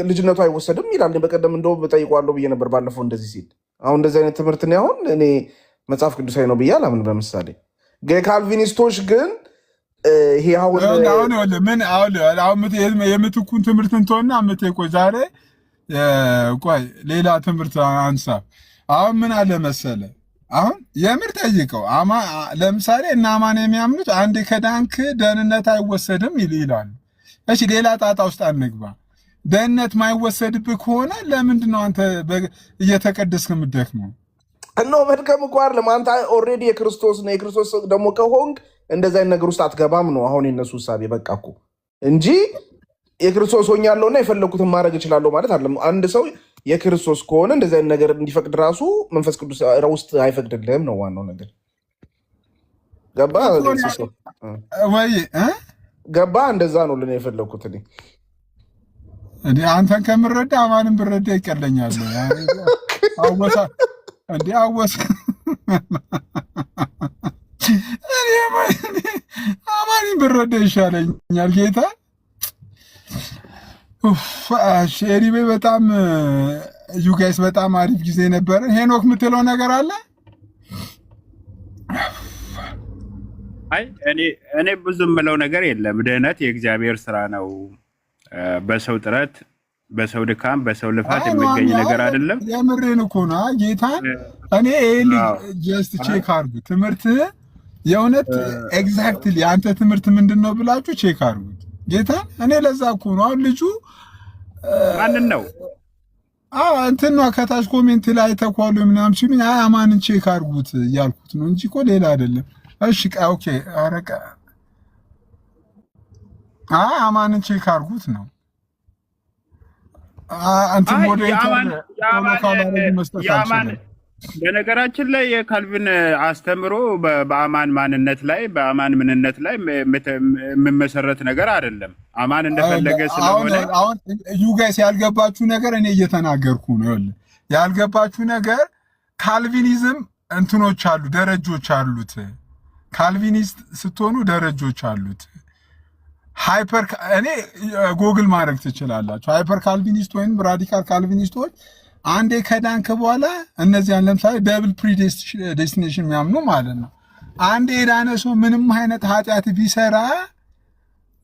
ልጅነቱ አይወሰድም ይላል። በቀደም እንደው ጠይቋለሁ ብዬ ነበር ባለፈው እንደዚህ ሲል። አሁን እንደዚህ አይነት ትምህርት ነው አሁን እኔ መጽሐፍ ቅዱሳዊ ነው ብዬ አላምን። በምሳሌ ካልቪኒስቶች ግን ይሄ አሁን የምትኩን ትምህርት እንተውና ቆይ ዛሬ ቆይ ሌላ ትምህርት አንሳ። አሁን ምን አለ መሰለ አሁን የምር ጠይቀው ለምሳሌ እና አማን የሚያምኑት አንዴ ከዳንክ ደህንነት አይወሰድም ይላሉ። እሺ ሌላ ጣጣ ውስጥ አንግባ። ደህንነት ማይወሰድብህ ከሆነ ለምንድን ነው አንተ እየተቀደስክ የምትደክመው? እኖ መድከም እኮ አይደለም። አንተ ኦልሬዲ የክርስቶስ ነው። የክርስቶስ ደግሞ ከሆንክ እንደዛ አይነት ነገር ውስጥ አትገባም ነው አሁን የነሱ ሐሳብ። በቃ እኮ እንጂ የክርስቶስ ሆኛለሁና የፈለኩትን ማድረግ እችላለሁ ማለት አይደለም። አንድ ሰው የክርስቶስ ከሆነ እንደዛ አይነት ነገር እንዲፈቅድ ራሱ መንፈስ ቅዱስ ውስጥ አይፈቅድልህም ነው ዋናው ነገር። ገባ ወይ ገባ? እንደዛ ነው ለኔ የፈለኩት እኔ እንዴ አንተን ከምረዳ አማንን ብረዳ ይቀለኛል። አወሳ እንዴ አወሳ እኔ አማንን ብረዳ ይሻለኛል ጌታ። ሼሪቤ በጣም ዩ ጋይስ በጣም አሪፍ ጊዜ ነበረ። ሄኖክ የምትለው ነገር አለ? አይ እኔ ብዙ የምለው ነገር የለም። ድህነት የእግዚአብሔር ስራ ነው። በሰው ጥረት፣ በሰው ድካም፣ በሰው ልፋት የሚገኝ ነገር አይደለም። የምሬን እኮ ነው ጌታን። እኔ ጀስት ቼክ አድርጉ ትምህርት የእውነት ኤግዛክትሊ አንተ ትምህርት ምንድን ነው ብላችሁ ቼክ አድርጉት ጌታን። እኔ ለዛ እኮ ነው አሁን ልጁ ማንን ነው እንትን ነው ከታች ኮሜንት ላይ ተኳሉ ምናምን ሲሉኝ አማንን ቼክ አድርጉት እያልኩት ነው እንጂ እኮ ሌላ አይደለም። እሺ ኦኬ አረቀ አማንን ቼክ አድርጉት ነው አንተ ሞዴሬተር ያማን። በነገራችን ላይ የካልቪን አስተምሮ በአማን ማንነት ላይ በአማን ምንነት ላይ የምመሰረት ነገር አይደለም። አማን እንደፈለገ ስለሆነ አሁን ዩ ጋይስ ያልገባችሁ ነገር እኔ እየተናገርኩ ነው። ያልገባችሁ ነገር ካልቪኒዝም እንትኖች አሉ፣ ደረጆች አሉት። ካልቪኒስት ስትሆኑ ደረጆች አሉት። ሃይፐር እኔ ጎግል ማድረግ ትችላላችሁ። ሃይፐር ካልቪኒስት ወይም ራዲካል ካልቪኒስቶች አንዴ ከዳንክ በኋላ እነዚያን ለምሳሌ ደብል ፕሪዴስቲኔሽን የሚያምኑ ማለት ነው። አንዴ የዳነ ሰው ምንም አይነት ኃጢአት ቢሰራ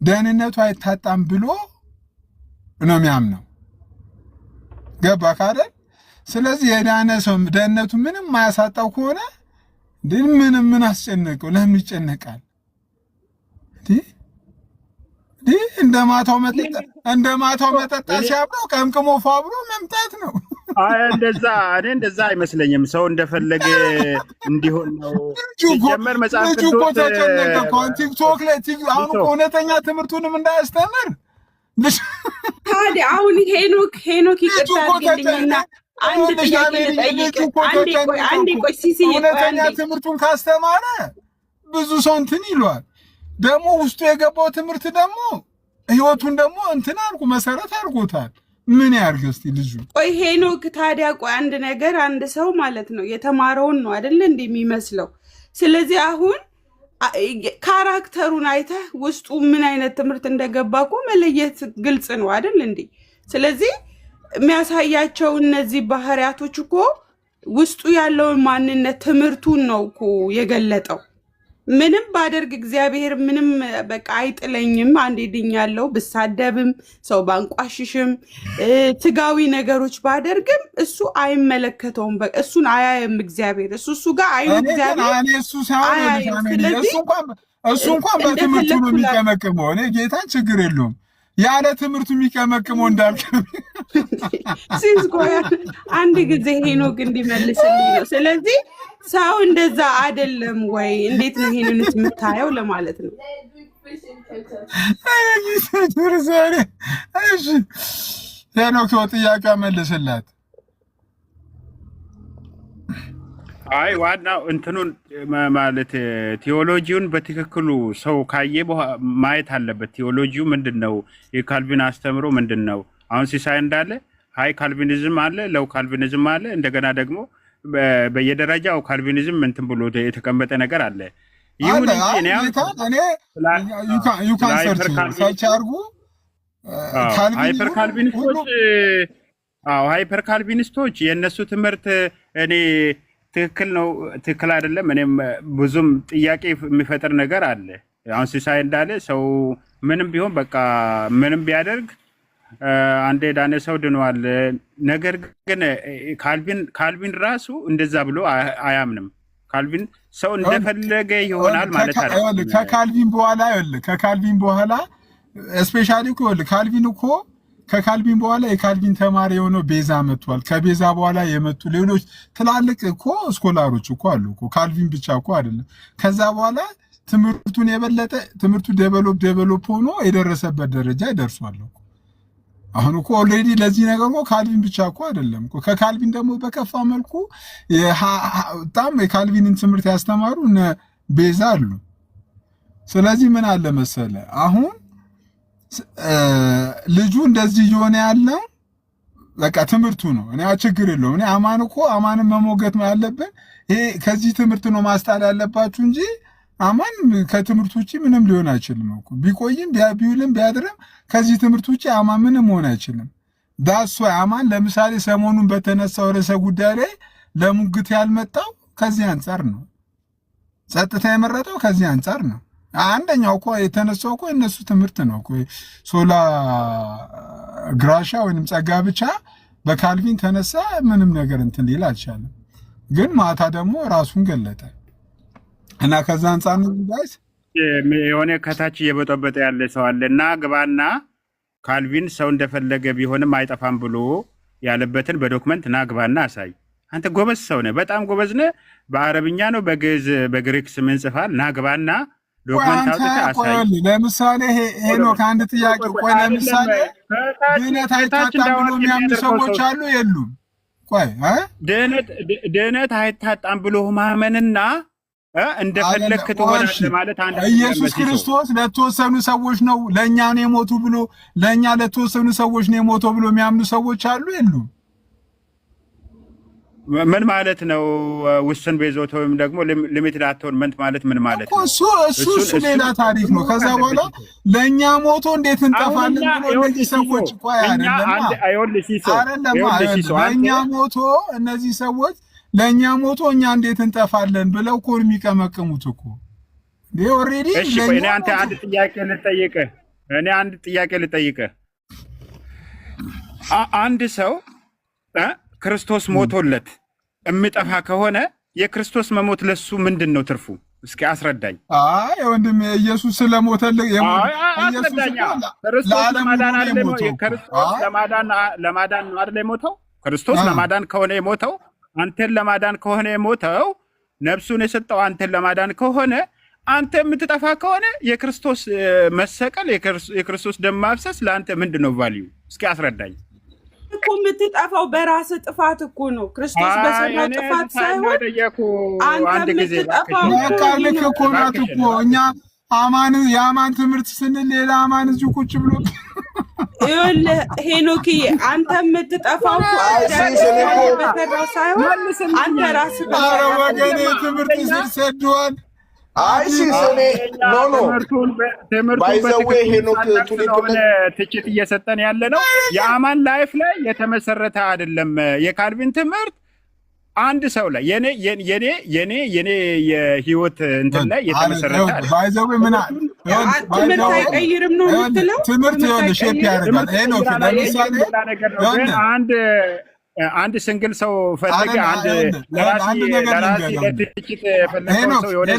ደህንነቱ አይታጣም ብሎ ነው የሚያምነው። ገባ ካደል? ስለዚህ የዳነ ሰው ደህንነቱ ምንም ማያሳጣው ከሆነ ምን አስጨነቀው? ለምን ይጨነቃል? እንደ ማታው መጠጣ ሲያብረው ቀምቅሞ ፋብሮ መምጣት ነው። እንደዛ አይመስለኝም። ሰው እንደፈለገ እንዲሆን ነው ሲጀመር መጽሐፍ ቅዱስ ቲክቶክ ላይ አሁን እውነተኛ ትምህርቱንም እንዳያስተምር ታዲያ አሁን ሄኖክ ይቅርታ አድርግልኝና አንድ ጥያቄ ልጠይቅ። አንዴ ቆይ ሲሲ እውነተኛ ትምህርቱን ካስተማረ ብዙ ሰው እንትን ይሏል። ደግሞ ውስጡ የገባው ትምህርት ደግሞ ህይወቱን ደግሞ እንትን አልኩ መሰረት አድርጎታል። ምን ያርግ እስቲ ልጁ? ቆይ ሄኖክ ታዲያ ቆይ አንድ ነገር አንድ ሰው ማለት ነው የተማረውን ነው አይደል እንደሚመስለው። ስለዚህ አሁን ካራክተሩን አይተህ ውስጡ ምን አይነት ትምህርት እንደገባ እኮ መለየት ግልጽ ነው አይደል እንዴ? ስለዚህ የሚያሳያቸው እነዚህ ባህሪያቶች እኮ ውስጡ ያለውን ማንነት ትምህርቱን ነው እኮ የገለጠው። ምንም ባደርግ እግዚአብሔር ምንም በቃ አይጥለኝም። አንዴ ድኛለሁ። ብሳደብም ሰው ባንቋሽሽም ትጋዊ ነገሮች ባደርግም እሱ አይመለከተውም። በቃ እሱን አያየም እግዚአብሔር። እሱ ጋር አይኑ እግዚአብሔር እሱ እንኳን በትምህርቱ ነው የሚቀመቅመው። እኔ ጌታን ችግር የለውም ያለ ትምህርቱ የሚቀመቅመው እንዳልክ አንድ ጊዜ ሄኖክ እንዲመልስልኝ ነው። ስለዚህ ሰው እንደዛ አይደለም ወይ? እንዴት ነው ይሄንን የምታየው ለማለት ነው። እሺ ሄኖክ ጥያቄ መልስላት። አይ ዋናው እንትኑን ማለት ቴዎሎጂውን በትክክሉ ሰው ካየ ማየት አለበት። ቴዎሎጂው ምንድነው? የካልቪን አስተምሮ ምንድነው? አሁን ሲሳይ እንዳለ ሃይ ካልቪኒዝም አለ፣ ለው ካልቪኒዝም አለ። እንደገና ደግሞ በየደረጃው ካልቪኒዝም እንትን ብሎ የተቀመጠ ነገር አለ። ይሁን እንጂ እኔ ሃይፐር ካልቪኒስቶች የእነሱ ትምህርት እኔ ትክክል ነው ትክክል አይደለም፣ እኔም ብዙም ጥያቄ የሚፈጥር ነገር አለ። አሁን ሲሳይ እንዳለ ሰው ምንም ቢሆን በቃ ምንም ቢያደርግ አንዴ ዳነ ሰው ድኗል። ነገር ግን ካልቪን ራሱ እንደዛ ብሎ አያምንም። ካልቪን ሰው እንደፈለገ ይሆናል ማለት አይደለም። ከካልቪን በኋላ ስፔሻሊ እኮ ካልቪን እኮ ከካልቪን በኋላ የካልቪን ተማሪ የሆነው ቤዛ መጥቷል። ከቤዛ በኋላ የመጡ ሌሎች ትላልቅ እኮ ስኮላሮች እኮ አሉ እኮ ካልቪን ብቻ እኮ አይደለም። ከዛ በኋላ ትምህርቱን የበለጠ ትምህርቱ ዴቨሎፕ ሆኖ የደረሰበት ደረጃ ይደርሷል እኮ። አሁን እኮ ኦልሬዲ ለዚህ ነገር እኮ ካልቪን ብቻ እኮ አይደለም እኮ ከካልቪን ደግሞ በከፋ መልኩ በጣም የካልቪንን ትምህርት ያስተማሩ እነ ቤዛ አሉ። ስለዚህ ምን አለ መሰለ አሁን ልጁ እንደዚህ እየሆነ ያለው በቃ ትምህርቱ ነው። እኔ ችግር የለውም። እኔ አማንን መሞገት ነው ያለብን። ይሄ ከዚህ ትምህርት ነው ማስጣል ያለባችሁ እንጂ አማን ከትምህርት ውጪ ምንም ሊሆን አይችልም እኮ። ቢቆይም ቢውልም ቢያድርም ከዚህ ትምህርት ውጪ አማን ምንም መሆን አይችልም። ዳስ አማን ለምሳሌ ሰሞኑን በተነሳው ርዕሰ ጉዳይ ላይ ለሙግት ያልመጣው ከዚህ አንጻር ነው። ጸጥታ የመረጠው ከዚህ አንጻር ነው። አንደኛው እኮ የተነሳው እኮ እነሱ ትምህርት ነው እኮ ሶላ ግራሻ ወይንም ጸጋ ብቻ በካልቪን ተነሳ ምንም ነገር እንትን ሊል አልቻለም። ግን ማታ ደግሞ ራሱን ገለጠ እና ከዛ አንጻር ነው ጋይስ የሆነ ከታች እየበጠበጠ ያለ ሰው አለና ግባና ካልቪን ሰው እንደፈለገ ቢሆንም አይጠፋም ብሎ ያለበትን በዶክመንት ና ግባና አሳይ። አንተ ጎበዝ ሰው ነህ፣ በጣም ጎበዝ ነህ። በአረብኛ ነው በግዕዝ በግሪክ ስም እንጽፋል። ና ግባና ዶክመንት አውጥተህ አሳይ። ለምሳሌ ሄኖክ አንድ ጥያቄ ቆይ፣ ለምሳሌ ድህነት አይታጣም ብሎ የሚያምኑ ሰዎች አሉ የሉም? ቆይ ድህነት አይታጣም ብሎ ማመንና እንደፈለክ ትሆናለህ ማለት አንድ ኢየሱስ ክርስቶስ ለተወሰኑ ሰዎች ነው ለኛ ነው የሞቱ ብሎ ለኛ ለተወሰኑ ሰዎች ነው የሞተው ብሎ የሚያምኑ ሰዎች አሉ የሉም? ምን ማለት ነው? ውስን ቤዞት ወይም ደግሞ ሊሚትድ አቶንመንት ማለት ምን ማለት ነው? እሱ ሌላ ታሪክ ነው። ከዛ በኋላ ለኛ ሞቶ እንዴት እንጠፋለን ብሎ እነዚህ ሰዎች ቆይ ለኛ ሞቶ እነዚህ ሰዎች ለኛ ሞቶ እኛ እንዴት እንጠፋለን ብለው እኮ የሚቀመቅሙት እኮ ዴ ኦሬዲ። እሺ እኔ አንድ ጥያቄ ልጠይቅህ። አንድ ሰው ክርስቶስ ሞቶለት የሚጠፋ ከሆነ የክርስቶስ መሞት ለሱ ምንድን ነው ትርፉ? እስኪ አስረዳኝ። አይ ወንድም ኢየሱስ ስለሞተልህ ለማዳን ነው አይደል የሞተው? ክርስቶስ ለማዳን ከሆነ የሞተው አንተን ለማዳን ከሆነ የሞተው ነፍሱን የሰጠው አንተን ለማዳን ከሆነ አንተ የምትጠፋ ከሆነ የክርስቶስ መሰቀል የክርስቶስ ደም ማፍሰስ ለአንተ ምንድን ነው ቫልዩ? እስኪ አስረዳኝ። እኮ የምትጠፋው በራስ ጥፋት እኮ ነው። ክርስቶስ በሰራው ጥፋት ሳይሆን አንተ የምትጠፋው ልክ እኮ ናት እኮ። እኛ የአማን ትምህርት ስንል ሌላ አማን እዚሁ ቁጭ ብሎ ይኸውልህ ሄኖክዬ፣ አንተ የምትጠፋው በሰራው ሳይሆን አንተ ራስህ ወገኔ ትምህርት ስር ሰደዋል። ትችት እየሰጠን ያለ ነው። የአማን ላይፍ ላይ የተመሰረተ አይደለም። የካልቪን ትምህርት አንድ ሰው ላይ የኔ የህይወት እንትን ላይ የተመሰረተ ባይዘው ምን ትምህርት አይቀይርም ነው የምትለው? ትምህርት ይኸውልህ ሼፕ ያደርጋል። ይሄ ነው ለምሳሌ አንድ ሲንግል ሰው ፈልገ አንድ ለራሲ ለትችት ፈለገው ሰው የሆነ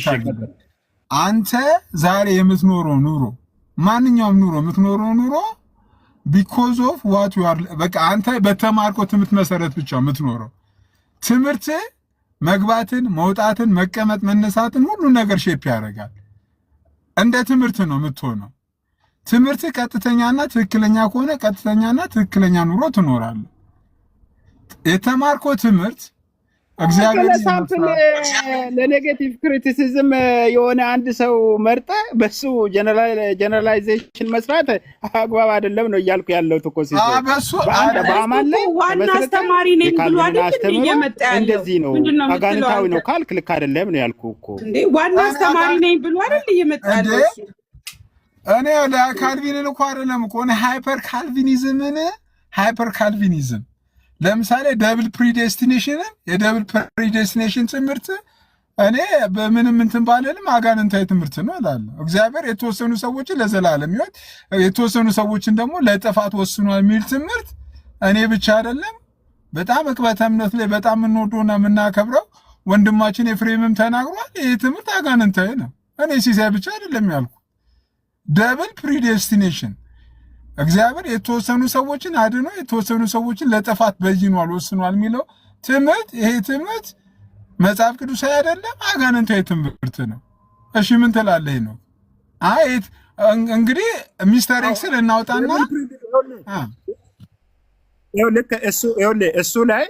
ሰው አንተ ዛሬ የምትኖረው ኑሮ ማንኛውም ኑሮ የምትኖረው ኑሮ ቢኮዝ ኦፍ ዋት ዩ አር በቃ አንተ በተማርከው ትምህርት መሰረት ብቻ የምትኖረው ትምህርት መግባትን መውጣትን መቀመጥ መነሳትን ሁሉ ነገር ሼፕ ያደርጋል። እንደ ትምህርት ነው የምትሆነው። ትምህርት ቀጥተኛና ትክክለኛ ከሆነ ቀጥተኛና ትክክለኛ ኑሮ ትኖራለህ። የተማርከው ትምህርት እግዚአብሔር ሳምፕል ለኔጌቲቭ ክሪቲሲዝም የሆነ አንድ ሰው መርጠ በሱ ጀነራላይዜሽን መስራት አግባብ አይደለም ነው እያልኩ ያለው እኮ ሲሰው በአማን ላይ ዋና አስተማሪ ነኝ ብሎ አይደል እየመጣ ያለው እንደዚህ ነው አጋንንታዊ ነው ካልክ ልክ አይደለም ነው ያልኩ እኮ እንዴ ዋና አስተማሪ ነኝ ብሎ አይደል እየመጣ ያለው እኔ ለካልቪንን እኮ አይደለም እኮ እኔ ሃይፐር ካልቪኒዝም ለምሳሌ ደብል ፕሪዴስቲኔሽን የደብል ፕሪዴስቲኔሽን ትምህርት እኔ በምንም እንትን ባለንም አጋንንታዊ ትምህርት ነው እላለሁ። እግዚአብሔር የተወሰኑ ሰዎችን ለዘላለም ሕይወት የተወሰኑ ሰዎችን ደግሞ ለጥፋት ወስኗል የሚል ትምህርት እኔ ብቻ አይደለም በጣም ዕቅበተ እምነት ላይ በጣም የምንወደውና የምናከብረው ወንድማችን ኤፍሬምም ተናግሯል። ይህ ትምህርት አጋንንታዊ ነው። እኔ ሲሳይ ብቻ አይደለም ያልኩ። ደብል ፕሪዴስቲኔሽን እግዚአብሔር የተወሰኑ ሰዎችን አድኖ የተወሰኑ ሰዎችን ለጥፋት በይኗል ወስኗል የሚለው ትምህርት ይሄ ትምህርት መጽሐፍ ቅዱሳዊ አይደለም፣ አጋንንታዊ ትምህርት ነው። እሺ ምን ትላለህ ነው? አይ እንግዲህ ሚስተር ኤክስን እናውጣና እሱ ላይ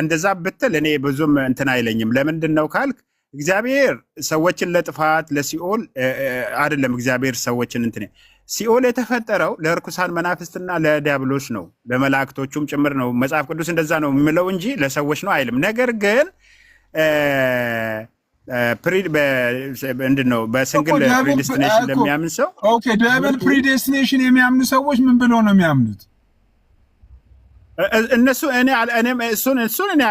እንደዛ ብትል እኔ ብዙም እንትን አይለኝም። ለምንድን ነው ካልክ እግዚአብሔር ሰዎችን ለጥፋት ለሲኦል አይደለም። እግዚአብሔር ሰዎችን እንትን ሲኦል የተፈጠረው ለርኩሳን መናፍስትና ለዲያብሎስ ነው፣ ለመላእክቶቹም ጭምር ነው። መጽሐፍ ቅዱስ እንደዛ ነው የሚለው እንጂ ለሰዎች ነው አይልም። ነገር ግን ምንድን ነው በሲንግል ፕሪዴስቲኔሽን ለሚያምን ሰው ኦኬ፣ ደብል ፕሪዴስቲኔሽን የሚያምኑ ሰዎች ምን ብለው ነው የሚያምኑት? እነሱ እሱን እኔ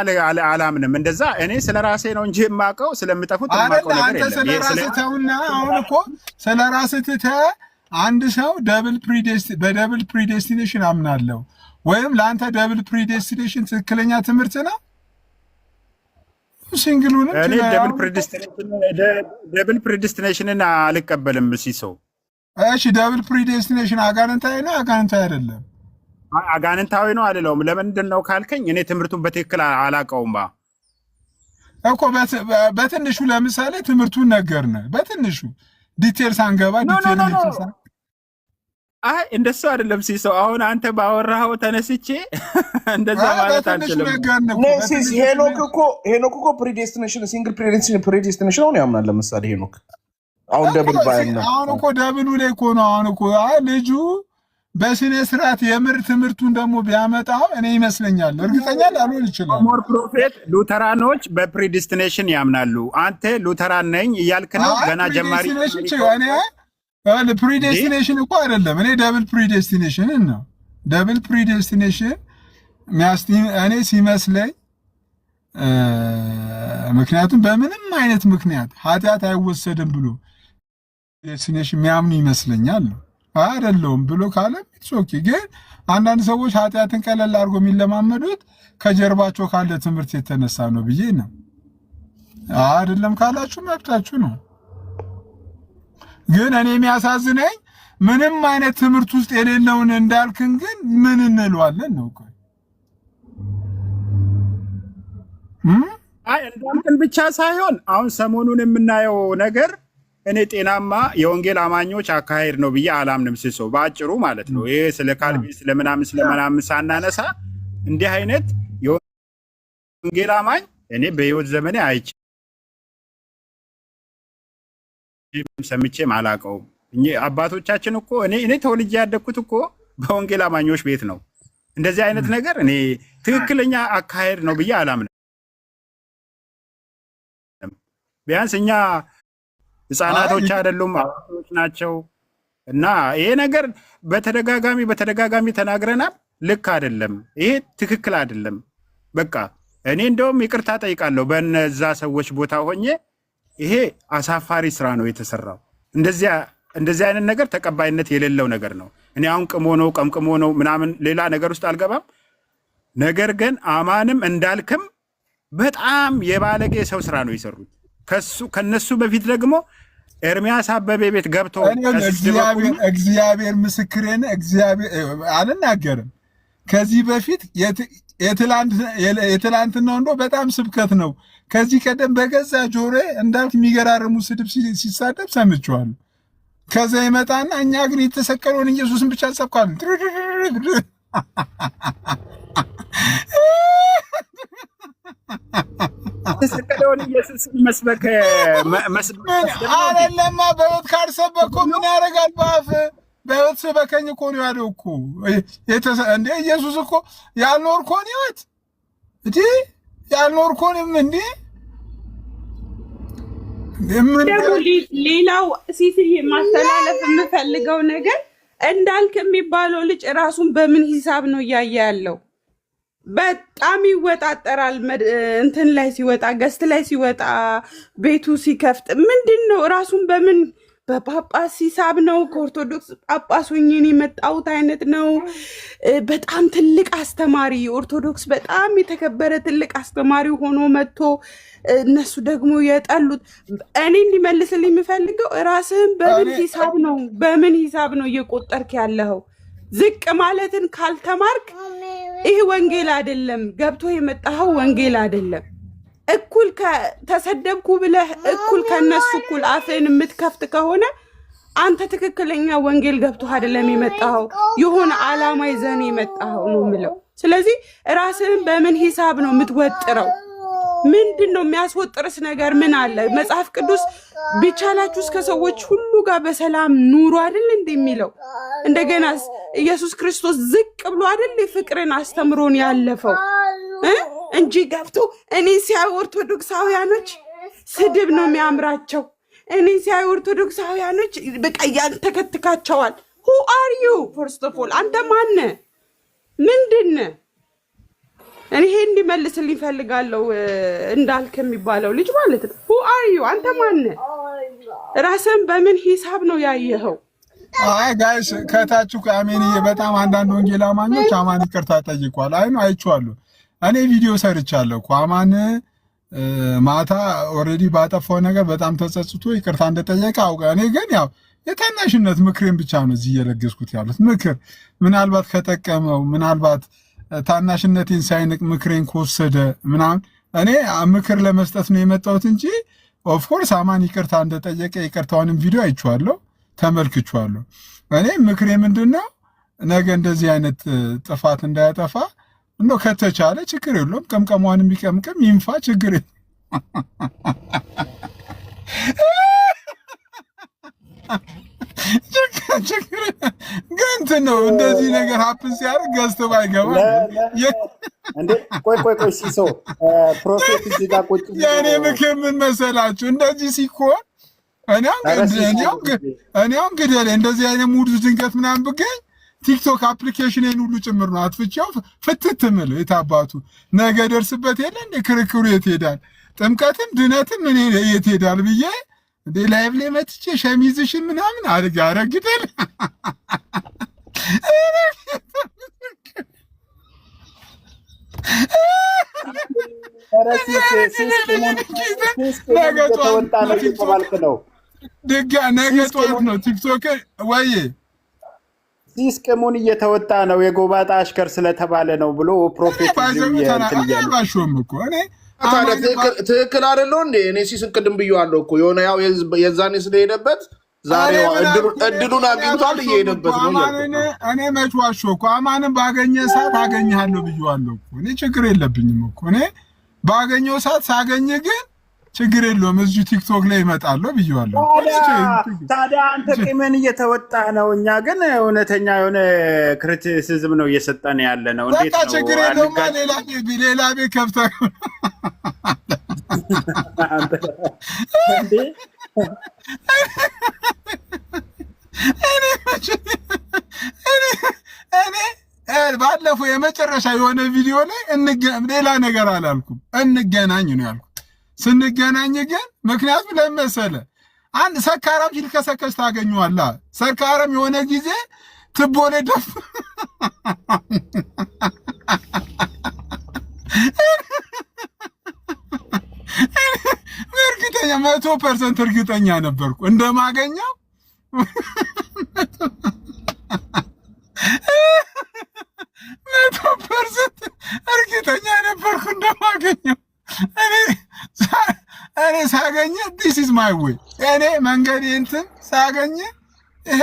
አላምንም። እንደዛ እኔ ስለ ራሴ ነው እንጂ የማውቀው ስለምጠፉት የማውቀው ነገር የለም። ስለ ራስህ ተውና አሁን እኮ ስለ ራስህ ትተህ አንድ ሰው በደብል ፕሪዴስቲኔሽን አምናለሁ ወይም ለአንተ ደብል ፕሪዴስቲኔሽን ትክክለኛ ትምህርት ነው። ሲንግሉንም እኔ ደብል ፕሪዴስቲኔሽንን አልቀበልም። ሲሰው እሺ፣ ደብል ፕሪዴስቲኔሽን አጋንንታዊ ነው አጋንንታዊ አይደለም? አጋንንታዊ ነው አይደለውም። ለምንድን ነው ካልከኝ እኔ ትምህርቱን በትክክል አላውቀውም እኮ። በትንሹ ለምሳሌ ትምህርቱን ነገርነ በትንሹ ዲቴል ሳንገባ አይ እንደሱ አይደለም ሲሰው። አሁን አንተ ባወራኸው ተነስቼ እንደዛ ማለት አልችልም። ሄኖክ እኮ ፕሪዴስቲኔሽን ሲንግል ፕሪዴስቲኔሽን ነው ያምናል። ለምሳሌ ሄኖክ አሁን ደብል ባይና አሁን እኮ ደብሉ ላይ እኮ ነው። አሁን እኮ ልጁ በስነ ስርዓት የምር ትምህርቱን ደግሞ ቢያመጣው እኔ ይመስለኛል፣ እርግጠኛ ላልሆን ይችላል። ሞር ፕሮፌት ሉተራኖች በፕሪዴስቲኔሽን ያምናሉ። አንተ ሉተራን ነኝ እያልክ ነው ገና ጀማሪ። ፕሪዴስቲኔሽን እኮ አይደለም። እኔ ደብል ፕሪዴስቲኔሽን ነው። ደብል ፕሪዴስቲኔሽን እኔ ሲመስለኝ፣ ምክንያቱም በምንም አይነት ምክንያት ኃጢአት አይወሰድም ብሎ ፕሪዴስቲኔሽን የሚያምኑ ይመስለኛል ነው አይደለውም ብሎ ካለ ኦኬ። ግን አንዳንድ ሰዎች ኃጢአትን ቀለል አድርጎ የሚለማመዱት ከጀርባቸው ካለ ትምህርት የተነሳ ነው ብዬ ነው። አይደለም ካላችሁ መብታችሁ ነው። ግን እኔ የሚያሳዝነኝ ምንም አይነት ትምህርት ውስጥ የሌለውን እንዳልክን ግን ምን እንለዋለን ነው እኮ። አይ እንዳልክን ብቻ ሳይሆን አሁን ሰሞኑን የምናየው ነገር እኔ ጤናማ የወንጌል አማኞች አካሄድ ነው ብዬ አላምንም። ሲሶ በአጭሩ ማለት ነው። ይሄ ስለ ካልቪን ስለምናምን ሳናነሳ እንዲህ አይነት የወንጌል አማኝ እኔ በህይወት ዘመኔ አይቼ ሰምቼም አላውቀውም። አባቶቻችን እኮ እኔ ተወልጄ ያደግኩት እኮ በወንጌል አማኞች ቤት ነው። እንደዚህ አይነት ነገር እኔ ትክክለኛ አካሄድ ነው ብዬ አላምንም። ቢያንስ እኛ ህፃናቶች አይደሉም አዋቂዎች ናቸው። እና ይሄ ነገር በተደጋጋሚ ተናግረናል። ልክ አይደለም፣ ይሄ ትክክል አይደለም። በቃ እኔ እንደውም ይቅርታ ጠይቃለሁ በነዛ ሰዎች ቦታ ሆኜ። ይሄ አሳፋሪ ስራ ነው የተሰራው። እንደዚህ አይነት ነገር ተቀባይነት የሌለው ነገር ነው። እኔ አሁን ቅሞ ነው ቀምቅሞ ነው ምናምን ሌላ ነገር ውስጥ አልገባም። ነገር ግን አማንም እንዳልክም በጣም የባለጌ ሰው ስራ ነው የሰሩት። ከነሱ በፊት ደግሞ ኤርሚያስ አበቤ ቤት ገብተው እግዚአብሔር ምስክሬን እግዚአብሔር አልናገርም። ከዚህ በፊት የትላንትናው እንደው በጣም ስብከት ነው። ከዚህ ቀደም በገዛ ጆሮዬ እንዳልክ የሚገራርሙ ስድብ ሲሳደብ ሰምቼዋለሁ። ከዛ ይመጣና እኛ ግን የተሰቀለውን ኢየሱስን ብቻ ሰብኳል። የተሰቀለውን ኢየሱስን መስበክ አይደለማ። በሕይወት ካልሰበኮ ምን ያደርጋል? በሕይወት ስበከኝ እኮ ነው ያለው እኮ እንደ ኢየሱስ እኮ ያልኖርኮን ሕይወት እንዲ ያልኖርኮንም እንዲ ደግሞ ሌላው ሲስዬ ማስተላለፍ የምፈልገው ነገር እንዳልክ የሚባለው ልጅ ራሱን በምን ሂሳብ ነው እያየ ያለው? በጣም ይወጣጠራል። እንትን ላይ ሲወጣ ገስት ላይ ሲወጣ ቤቱ ሲከፍት ምንድን ነው ራሱን በምን በጳጳስ ሂሳብ ነው? ከኦርቶዶክስ ጳጳስ ሆኜ የመጣሁት አይነት ነው። በጣም ትልቅ አስተማሪ ኦርቶዶክስ በጣም የተከበረ ትልቅ አስተማሪ ሆኖ መጥቶ እነሱ ደግሞ የጠሉት። እኔ እንዲመልስልኝ የምፈልገው ራስህን በምን ሂሳብ ነው እየቆጠርክ ያለኸው? ዝቅ ማለትን ካልተማርክ ይህ ወንጌል አይደለም። ገብቶ የመጣኸው ወንጌል አይደለም። እኩል ተሰደብኩ ብለህ እኩል ከነሱ እኩል አፍህን የምትከፍት ከሆነ አንተ ትክክለኛ ወንጌል ገብቶ አይደለም የመጣኸው፣ የሆነ ዓላማ ይዘን የመጣኸው ነው የምለው። ስለዚህ ራስህን በምን ሂሳብ ነው የምትወጥረው? ምንድን ነው የሚያስወጥርስ ነገር ምን አለ? መጽሐፍ ቅዱስ ቢቻላችሁ እስከ ሰዎች ሁሉ ጋር በሰላም ኑሩ አይደል እንደሚለው? እንደገና ኢየሱስ ክርስቶስ ዝቅ ብሎ አይደል ፍቅርን አስተምሮን ያለፈው እንጂ ገብቶ እኔ ሲያዩ ኦርቶዶክሳውያኖች ስድብ ነው የሚያምራቸው። እኔ ሲያዩ ኦርቶዶክሳውያኖች በቃ ያንተከትካቸዋል። who are you first of all? አንተ ማነ? ምንድን እኔ ይሄ እንዲመልስልኝ እፈልጋለሁ። እንዳልክ የሚባለው ልጅ ማለት ነው። who are you? አንተ ማነ? ራስን በምን ሂሳብ ነው ያየኸው? አይ ጋይስ ከታችሁ ከአሜንዬ በጣም አንዳንድ ወንጌል አማኞች አማን ይቅርታ ጠይቋል። አይ ነው አይቼዋለሁ። እኔ ቪዲዮ ሰርቻለሁ እኮ አማን ማታ ኦልሬዲ ባጠፋው ነገር በጣም ተጸጽቶ ይቅርታ እንደጠየቀ አውቃ። እኔ ግን ያው የታናሽነት ምክሬን ብቻ ነው እዚህ እየለገስኩት ያሉት። ምክር ምናልባት ከጠቀመው ምናልባት ታናሽነቴን ሳይንቅ ምክሬን ከወሰደ ምናምን እኔ ምክር ለመስጠት ነው የመጣሁት እንጂ ኦፍኮርስ አማን ይቅርታ እንደጠየቀ ይቅርታውንም ቪዲዮ አይቼዋለሁ፣ ተመልክቼዋለሁ። እኔ ምክሬ ምንድነው ነገ እንደዚህ አይነት ጥፋት እንዳያጠፋ እንዶ ከተቻለ ችግር የለውም ቀምቀሟንም ቢቀምቅም ይንፋ ችግር ገንት ነው እንደዚህ ነገር ሀፕን ሲያደርግ ገዝቶ ባይገባ እንዴ ቆይ ሲሶ ፕሮፌት እዚህ ጋር ቁጭ ያኔ ምክር ምን መሰላችሁ? እንደዚህ ሲኮን እኔም ግደለ እንደዚህ አይነት ሙድ ድንገት ምናምን ብገኝ ቲክቶክ አፕሊኬሽንን ሁሉ ጭምር ነው አጥፍቼው ፍትት ምል የታባቱ ነገ ደርስበት የለ እንደ ክርክሩ የት ሄዳል? ጥምቀትም ድነትም እኔ የት ሄዳል ብዬ እንደ ላይቭ ላይ መጥቼ ሸሚዝሽን ምናምን አረግደል ነገ ጠዋት ነው ቲክቶክ ወይ ሲስቀሙን እየተወጣ ነው የጎባጣ አሽከር ስለተባለ ነው ብሎ ፕሮፌት ባሾም እኮ እኔ ትክክል አይደለው እንዴ? እኔ ሲስቅድም ብዬዋለሁ እኮ የሆነ ያው የዛኔ ስለሄደበት ዛሬ እድሉን አግኝቷል እየሄደበት ነው። እኔ መች ዋሸሁ እኮ አማንም ባገኘ ሰዓት አገኘሃለሁ ብዬዋለሁ እኮ እኔ ችግር የለብኝም እኮ እኔ ባገኘው ሰዓት ሳገኘ ግን ችግር የለውም እዚሁ ቲክቶክ ላይ ይመጣለሁ ብዬዋለሁ። ታዲያ አንተ ቂምን እየተወጣ ነው፣ እኛ ግን እውነተኛ የሆነ ክሪቲሲዝም ነው እየሰጠን ያለ ነው። እንዴት ነው? ችግር የለውም ሌላ ቤት ከፍተህ ባለፈው የመጨረሻ የሆነ ቪዲዮ ላይ ሌላ ነገር አላልኩም፣ እንገናኝ ነው ያልኩት። ስንገናኝ ግን ምክንያቱም ለመሰለ አንድ ሰካራም ሲልከሰከስ ታገኘዋለህ። ሰካራም የሆነ ጊዜ ትቦ ላይ ደፍ እርግጠኛ 100% እርግጠኛ ነበርኩ እንደማገኘው 100% እርግጠኛ ነበርኩ እንደማገኘው። እኔ ሳገኘ this is my way እኔ መንገዴ እንትን ሳገኘ ይሄ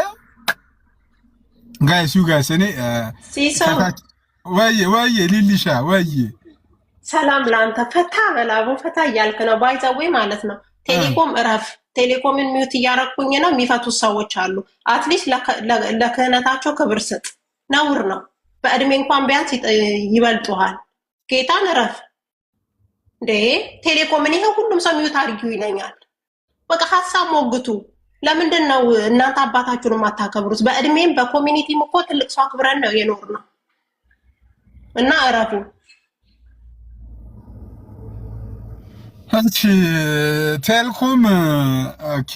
ጋይስ ዩ ጋይስ እኔ ወይ ሊሊሻ ወይ ሰላም ለአንተ ፈታ በላቦ ፈታ እያልክ ነው ባይዘዌ ማለት ነው። ቴሌኮም እረፍ። ቴሌኮምን ሚውት እያረኩኝ ነው። የሚፈቱት ሰዎች አሉ። አትሊስት ለክህነታቸው ክብር ስጥ። ነውር ነው። በእድሜ እንኳን ቢያንስ ይበልጡሃል። ጌታን እረፍ እንዴ! ቴሌኮምን ይሄ ሁሉም ሰው ሚውት አድርጊው ይለኛል። በቃ ሀሳብ ሞግቱ። ለምንድን ነው እናንተ አባታችሁን የማታከብሩት? በእድሜም በኮሚኒቲም እኮ ትልቅ ሰው አክብረን ነው የኖር ነው እና እረፉ። እሺ ቴልኮም ኦኬ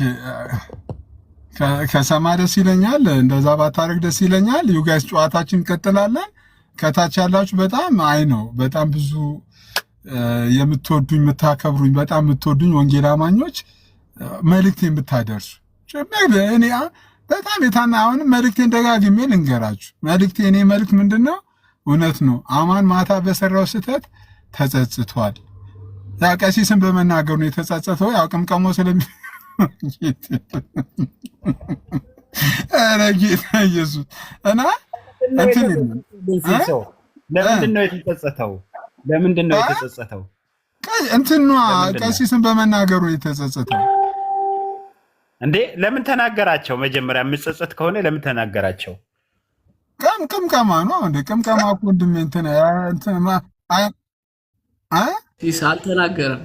ከሰማ ደስ ይለኛል። እንደዛ ባታረግ ደስ ይለኛል። ዩ ጋይስ ጨዋታችን እንቀጥላለን። ከታች ያላችሁ በጣም አይ ነው በጣም ብዙ የምትወዱኝ የምታከብሩኝ በጣም የምትወዱኝ ወንጌል አማኞች መልእክቴን ብታደርሱ እኔ በጣም የታና አሁን መልእክቴን ደጋግሜ ልንገራችሁ። እኔ መልእክት ምንድነው? እውነት ነው አማን ማታ በሰራው ስህተት ተጸጽቷል። ያ ቀሲስን በመናገሩ ነው የተጸጸተው። ያው ቅምቀሞ ስለሚ ኧረ ጌታ ኢየሱስ እና ለምንድን ነው የተጸጸተው? ለምንድን ነው የተጸጸተው? እንትኗ ቀሲስን በመናገሩ ነው የተጸጸተው። እንዴ ለምን ተናገራቸው? መጀመሪያ የምጸጸት ከሆነ ለምን ተናገራቸው? ቅምቀማ ነው እንዴ? ቅምቀማ እኮ ወንድሜ አልተናገረም።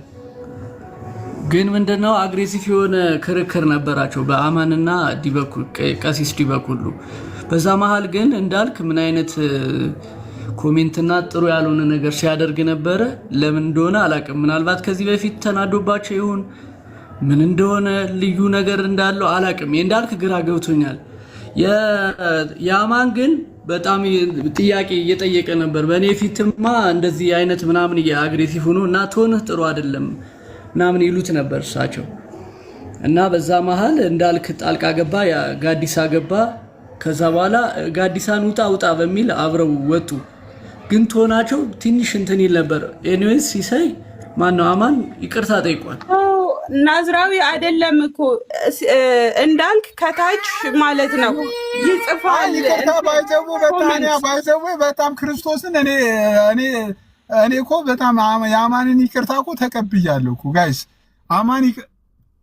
ግን ምንድነው አግሬሲቭ የሆነ ክርክር ነበራቸው በአማንና ቀሲስ ዲበኩሉ። በዛ መሃል ግን እንዳልክ ምን አይነት ኮሜንትና ጥሩ ያልሆነ ነገር ሲያደርግ ነበረ። ለምን እንደሆነ አላውቅም። ምናልባት ከዚህ በፊት ተናዶባቸው ይሁን ምን እንደሆነ ልዩ ነገር እንዳለው አላውቅም። እንዳልክ ግራ ገብቶኛል። የአማን ግን በጣም ጥያቄ እየጠየቀ ነበር። በእኔ ፊትማ እንደዚህ አይነት ምናምን አግሬሲቭ ሆኖ እና ቶንህ ጥሩ አይደለም ምናምን ይሉት ነበር እሳቸው እና በዛ መሃል እንዳልክ ጣልቃ ገባ፣ ጋዲሳ ገባ። ከዛ በኋላ ጋዲሳን ውጣ በሚል አብረው ወጡ። ግን ቶናቸው ትንሽ እንትን ይል ነበር። ኤኒዌይስ ሲሳይ ማነው አማን ይቅርታ ጠይቋል። ናዝራዊ አይደለም እኮ እንዳልክ ከታች ማለት ነው ይጽፋል። ይቅርታ ባይዘው በጣም ክርስቶስን እኔ እኮ በጣም የአማንን ይቅርታ እኮ ተቀብያለሁ እኮ ጋይስ። አማን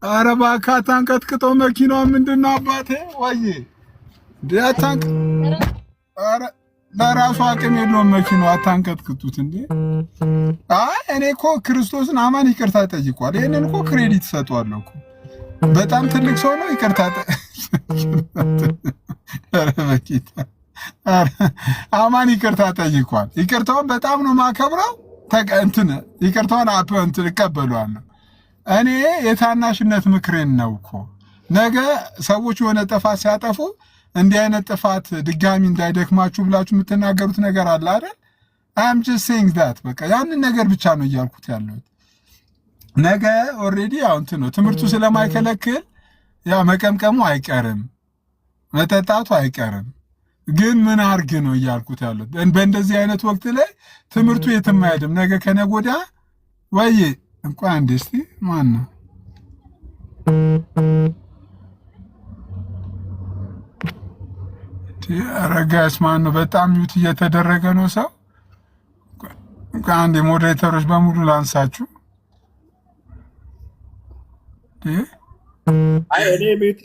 ኧረ እባክህ አታንቀጥቅጠው መኪናው። ምንድን ነው አባቴ ወይ ዲያታንክ ኧረ ለራሱ አቅም የለውም መኪናው። አታንቀጥቅጡት እንዴ! እኔ እኮ ክርስቶስን አማን ይቅርታ ጠይቋል። ይሄንን እኮ ክሬዲት ሰጧለሁ እኮ በጣም ትልቅ ሰው ነው። ይቅርታ አማን ይቅርታ ጠይቋል። ይቅርታውን በጣም ነው ማከብረው። ይቅርታውን እቀበለዋለሁ። እኔ የታናሽነት ምክሬን ነው እኮ ነገ ሰዎች የሆነ ጥፋት ሲያጠፉ እንዲህ አይነት ጥፋት ድጋሚ እንዳይደክማችሁ ብላችሁ የምትናገሩት ነገር አለ አይደል? I'm just saying that በቃ ያንን ነገር ብቻ ነው እያልኩት ያለሁት። ነገ ኦልሬዲ ያው እንትን ነው ትምህርቱ ስለማይከለክል ያው መቀምቀሙ አይቀርም፣ መጠጣቱ አይቀርም። ግን ምን አርግ ነው እያልኩት ያለሁት። በእንደዚህ አይነት ወቅት ላይ ትምህርቱ የትም አይሄድም። ነገ ከነገ ወዲያ ወይ እንኳን አንዴ እስቲ ማን ነው ረጋስ ማን ነው? በጣም ሚውት እየተደረገ ነው ሰው። አንዴ ሞዴሬተሮች በሙሉ ላንሳችሁ። አይ እኔ ሚውት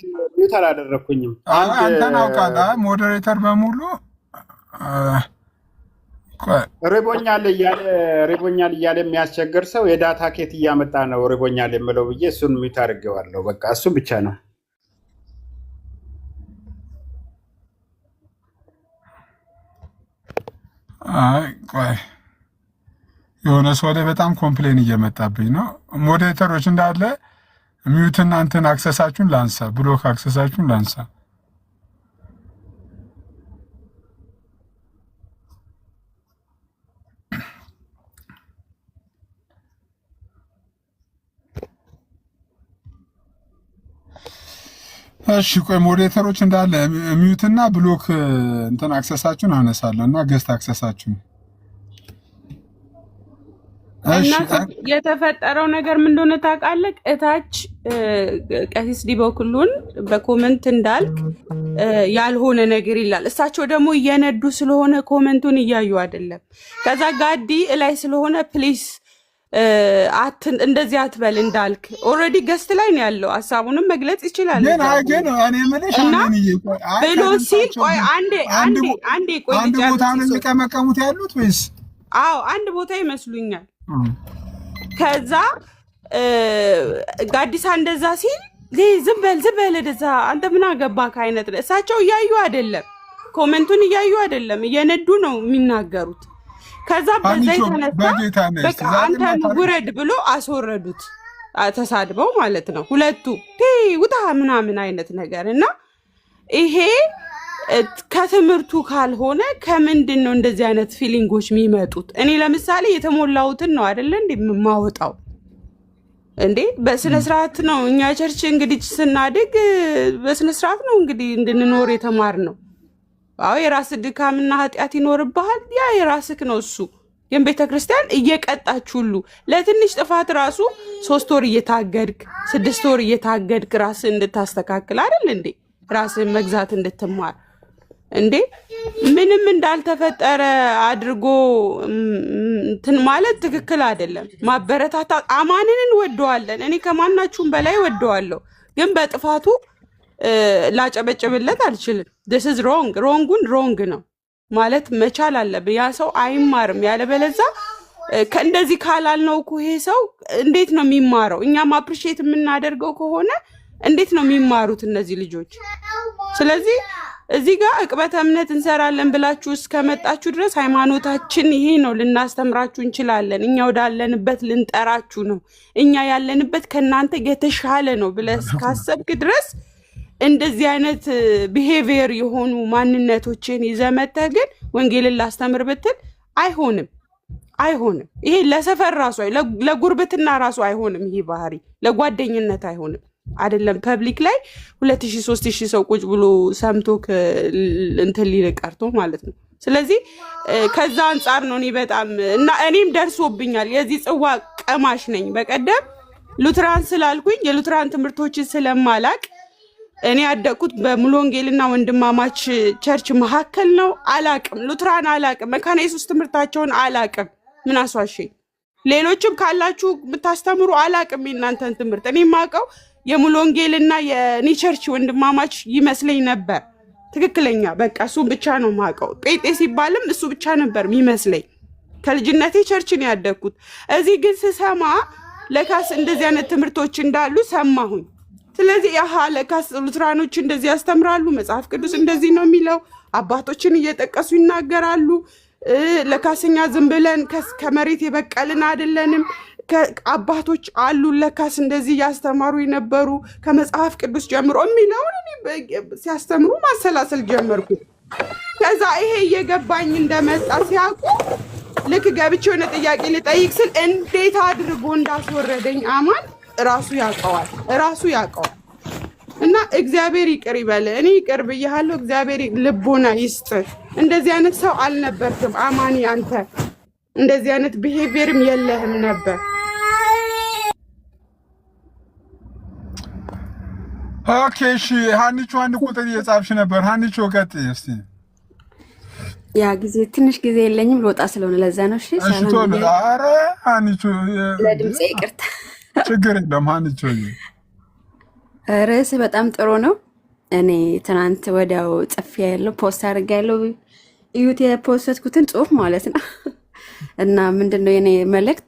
አላደረኩኝም። አንተን አውቃለሁ። ሞዴሬተር በሙሉ ሪቦኛል እያለ የሚያስቸግር ሰው የዳታ ኬት እያመጣ ነው ሪቦኛል የምለው ብዬ እሱን ሚውት አድርጌዋለሁ። በቃ እሱ ብቻ ነው። አይ ቆይ የሆነ ሰው ላይ በጣም ኮምፕሌን እየመጣብኝ ነው። ሞዴሬተሮች እንዳለ ሚዩትና እንትን አክሰሳችሁን ላንሳ፣ ብሎክ አክሰሳችሁን ላንሳ። እሺ ቆይ ሞዴሬተሮች እንዳለ ሚዩትና ብሎክ እንትን አክሰሳችሁን አነሳለሁ እና ገስት አክሰሳችሁን እና የተፈጠረው ነገር ምን እንደሆነ ታውቃለህ? እታች ቀሲስ ዲበኩሉን በኮመንት እንዳልክ ያልሆነ ነገር ይላል። እሳቸው ደግሞ እየነዱ ስለሆነ ኮመንቱን እያዩ አይደለም። ከዛ ጋዲ ላይ ስለሆነ ፕሊስ እንደዚህ አትበል እንዳልክ ኦልሬዲ ገስት ላይ ነው ያለው። ሀሳቡንም መግለጽ ይችላል። ግን እኔ ምንሽ ብሎ ሲል ቆይ አንዴ ቆይ አንድ ቦታ ነው የሚቀመቀሙት ያሉት ወይስ? አዎ አንድ ቦታ ይመስሉኛል። ከዛ ጋዲሳ እንደዛ ሲል ዝም በል ወደዛ አንተ ምን አገባህ አይነት ነው። እሳቸው እያዩ አይደለም፣ ኮሜንቱን እያዩ አይደለም፣ እየነዱ ነው የሚናገሩት። ከዛ በዛ የተነሳ በቃ አንተ ውረድ ብሎ አስወረዱት፣ ተሳድበው ማለት ነው ሁለቱ ውጣ ምናምን አይነት ነገር እና ይሄ ከትምህርቱ ካልሆነ ከምንድን ነው እንደዚህ አይነት ፊሊንጎች የሚመጡት? እኔ ለምሳሌ የተሞላሁትን ነው አይደለ እንዴ የማወጣው እንዴ? በስነ ስርዓት ነው እኛ ቸርች እንግዲህ ስናድግ በስነ ስርዓት ነው እንግዲህ እንድንኖር የተማርነው። አዎ የራስ ድካምና ኃጢአት ይኖርብሃል፣ ያ የራስክ ነው እሱ። ግን ቤተክርስቲያን እየቀጣች ሁሉ ለትንሽ ጥፋት ራሱ 3 ወር እየታገድክ 6 ወር እየታገድክ ራስን እንድታስተካክል አይደል እንዴ? ራስን መግዛት እንድትማር እንዴ? ምንም እንዳልተፈጠረ አድርጎ እንትን ማለት ትክክል አይደለም። ማበረታታት አማንን እንወደዋለን። እኔ ከማናችሁም በላይ ወደዋለሁ። ግን በጥፋቱ ላጨበጭብለት አልችልም። this is wrong ሮንጉን ሮንግ ነው ማለት መቻል አለብን። ያ ሰው አይማርም። ያለበለዛ ከእንደዚህ ካላልነው እኮ ይሄ ሰው እንዴት ነው የሚማረው? እኛም አፕሪሺየት የምናደርገው ከሆነ እንዴት ነው የሚማሩት እነዚህ ልጆች? ስለዚህ እዚህ ጋር ዕቅበተ እምነት እንሰራለን ብላችሁ እስከመጣችሁ ድረስ ሃይማኖታችን ይሄ ነው፣ ልናስተምራችሁ እንችላለን፣ እኛ ወዳለንበት ልንጠራችሁ ነው፣ እኛ ያለንበት ከናንተ የተሻለ ነው ብለህ እስካሰብክ ድረስ እንደዚህ አይነት ቢሄቪየር የሆኑ ማንነቶችን ይዘመተህ ግን ወንጌልን ላስተምር ብትል አይሆንም። ይሄ ለሰፈር ራሱ ለጉርብትና ራሱ አይሆንም። ይሄ ባህሪ ለጓደኝነት አይሆንም። አይደለም ፐብሊክ ላይ 2000 3000 ሰው ቁጭ ብሎ ሰምቶ እንትን ሊል ቀርቶ ማለት ነው። ስለዚህ ከዛ አንፃር ነው እኔ በጣም እና እኔም ደርሶብኛል። የዚህ ጽዋ ቀማሽ ነኝ። በቀደም ሉትራን ስላልኩኝ የሉትራን ትምህርቶችን ስለማላቅ እኔ ያደኩት በሙሉ ወንጌልና ወንድማማች ቸርች መካከል ነው። አላቅም፣ ሉትራን አላቅም፣ መካነ ኢየሱስ ትምህርታቸውን አላቅም። ምን አስዋሸኝ? ሌሎችም ካላችሁ የምታስተምሩ አላቅም የእናንተን ትምህርት። እኔ የማውቀው የሙሉ ወንጌልና የኔ ቸርች ወንድማማች ይመስለኝ ነበር። ትክክለኛ በቃ እሱ ብቻ ነው የማውቀው። ጴጤ ሲባልም እሱ ብቻ ነበር የሚመስለኝ። ከልጅነቴ ቸርችን ያደግኩት። እዚህ ግን ስሰማ ለካስ እንደዚህ አይነት ትምህርቶች እንዳሉ ሰማሁኝ። ስለዚህ ያሃ ለካስ ሉትራኖች እንደዚህ ያስተምራሉ፣ መጽሐፍ ቅዱስ እንደዚህ ነው የሚለው፣ አባቶችን እየጠቀሱ ይናገራሉ። ለካስኛ ዝም ብለን ከመሬት የበቀልን አይደለንም። አባቶች አሉ ለካስ እንደዚህ ያስተማሩ የነበሩ ከመጽሐፍ ቅዱስ ጀምሮ የሚለውን ሲያስተምሩ ማሰላሰል ጀመርኩ። ከዛ ይሄ እየገባኝ እንደመጣ ሲያውቁ ልክ ገብቼ የሆነ ጥያቄ ልጠይቅ ስል እንዴት አድርጎ እንዳስወረደኝ አማን ራሱ ያውቀዋል። እና እግዚአብሔር ይቅር ይበል። እኔ ይቅር ብያለሁ። እግዚአብሔር ልቦና ይስጥ። እንደዚህ አይነት ሰው አልነበርክም አማኒ። አንተ እንደዚህ አይነት ቢሄቪየርም የለህም ነበር። ኦኬ እሺ፣ ሀኒቾ አንድ ቁጥር እየጻፍሽ ነበር። ሀኒቾ ቀጥይ እስቲ። ያ ጊዜ ትንሽ ጊዜ የለኝም ልወጣ ስለሆነ ለዛ ነው። እሺ ሰላም። ኧረ ሀኒቾ ለድምጼ ይቅርታ። ችግር የለም ሀኒቾ። ርዕስ በጣም ጥሩ ነው። እኔ ትናንት ወዲያው ጽፌ ያለው ፖስት አድርጌ ያለው እዩት፣ የፖስትኩትን ጽሁፍ ማለት ነው። እና ምንድነው የኔ መልእክት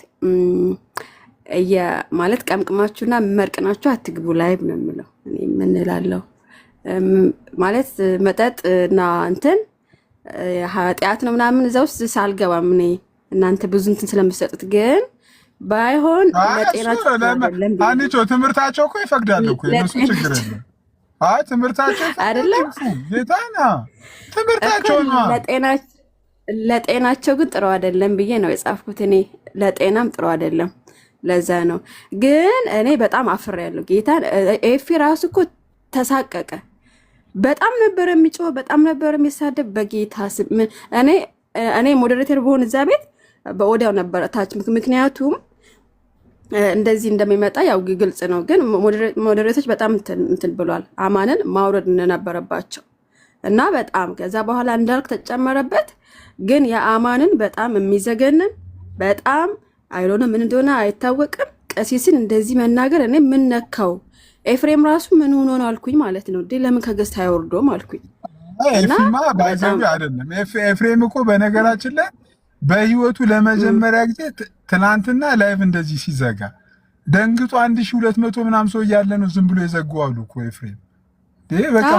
ማለት ቀምቅማችሁና መርቅናችሁ አትግቡ ላይብ ነው የምለው። እኔ ምን እላለሁ ማለት መጠጥ እና እንትን ኃጢአት ነው ምናምን እዛ ውስጥ ሳልገባም እኔ እናንተ ብዙ እንትን ስለምትሰጡት ግን ባይሆን ለጤናችሁ አይደለም። አንቺ ትምህርታቸው እኮ ይፈቅዳል እኮ የነሱ ችግር የለም። አይ ትምህርታቸው አይደለም ጌታና ትምህርታቸው ነው። ለጤናቸው ግን ጥሩ አይደለም ብዬ ነው የጻፍኩት እኔ። ለጤናም ጥሩ አይደለም። ለዛ ነው ግን እኔ በጣም አፍሬያለሁ። ጌታ ኤፊ ራሱ እኮ ተሳቀቀ። በጣም ነበር የሚጮህ፣ በጣም ነበር የሚሳደብ በጌታ ስም። እኔ ሞዴሬተር በሆን እዛ ቤት በወዲያው ነበር ታች። ምክንያቱም እንደዚህ እንደሚመጣ ያው ግልጽ ነው። ግን ሞዴሬተሮች በጣም እንትን ብሏል። አማንን ማውረድ ነበረባቸው እና በጣም ከዛ በኋላ እንዳልክ ተጨመረበት። ግን የአማንን በጣም የሚዘገንን በጣም አይሎነ ምን እንደሆነ አይታወቅም። ቀሲስን እንደዚህ መናገር እኔ ምን ነካው? ኤፍሬም ራሱ ምን ሆኖ ነው አልኩኝ ማለት ነው። ለምን ከገዝታ አይወርዶም አልኩኝ። ኤፍሬም ባይዘው አይደለም። ኤፍሬም እኮ በነገራችን ላይ በህይወቱ ለመጀመሪያ ጊዜ ትናንትና ላይቭ እንደዚህ ሲዘጋ ደንግጦ 1200 ምናምን ሰው እያለ ነው ዝም ብሎ የዘጋው እኮ ኤፍሬም። በቃ